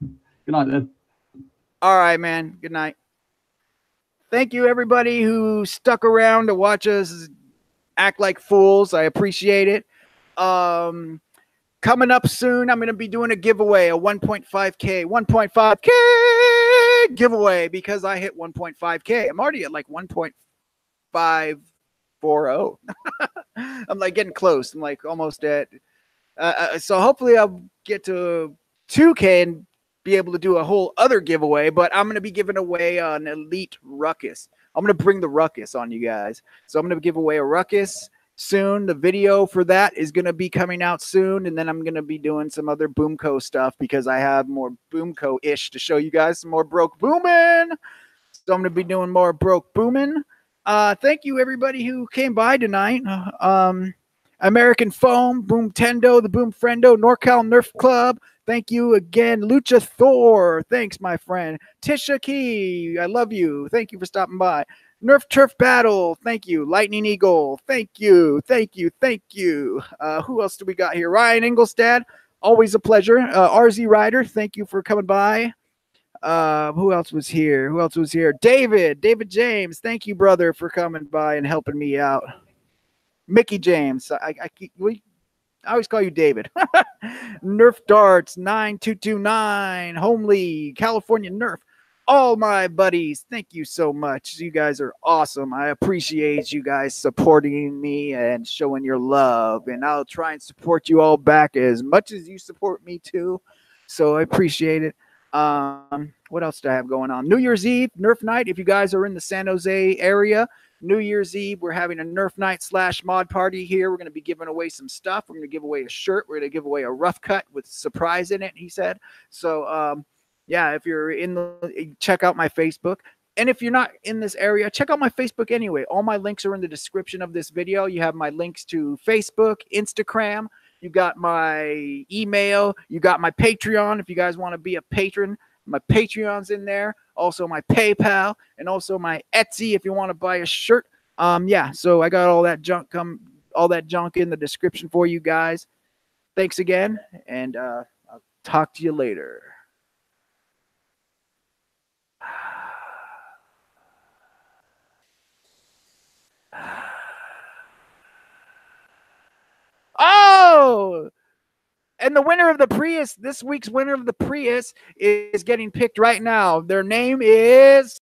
Good night, then. All right, man. Good night. Thank you, everybody who stuck around to watch us act like fools. I appreciate it. Coming up soon, I'm going to be doing a giveaway, a 1.5K giveaway because I hit 1.5K. I'm already at like 1.540. I'm like getting close. I'm like almost at. So hopefully I'll get to 2K and be able to do a whole other giveaway. But I'm going to be giving away an Elite Ruckus. I'm going to bring the Ruckus on you guys. So I'm going to give away a Ruckus soon. The video for that is going to be coming out soon, and then I'm going to be doing some other Boomco stuff because I have more Boomco-ish to show you guys, some more Broke Boomin'. So I'm going to be doing more Broke Boomin'. Thank you, everybody who came by tonight. American Foam, Boom Tendo, the Boom Friendo, NorCal Nerf Club. Thank you again, Lucha Thor. Thanks, my friend. Tisha Key, I love you. Thank you for stopping by. Nerf Turf Battle, thank you. Lightning Eagle, thank you. Who else do we got here? Ryan Ingolstad, always a pleasure. RZ Rider, thank you for coming by. Who else was here? David James, thank you, brother, for coming by and helping me out. Mickey James, I always call you David. Nerf Darts 9229, Homely, California Nerf. All my buddies, thank you so much. You guys are awesome. I appreciate you guys supporting me and showing your love. And I'll try and support you all back as much as you support me too. So I appreciate it. What else do I have going on? New Year's Eve, Nerf night. If you guys are in the San Jose area, New Year's Eve, we're having a Nerf night / mod party here. We're going to be giving away some stuff. We're going to give away a shirt. We're going to give away a rough cut with surprise in it, he said. So, yeah, if you're check out my Facebook. And if you're not in this area, check out my Facebook anyway. All my links are in the description of this video. You have my links to Facebook, Instagram. You got my email. You got my Patreon. If you guys want to be a patron, my Patreon's in there. Also my PayPal and also my Etsy if you want to buy a shirt. Yeah, so I got all that junk in the description for you guys. Thanks again, and I'll talk to you later. Oh, and the winner of the Prius, this week's winner of the Prius is getting picked right now. Their name is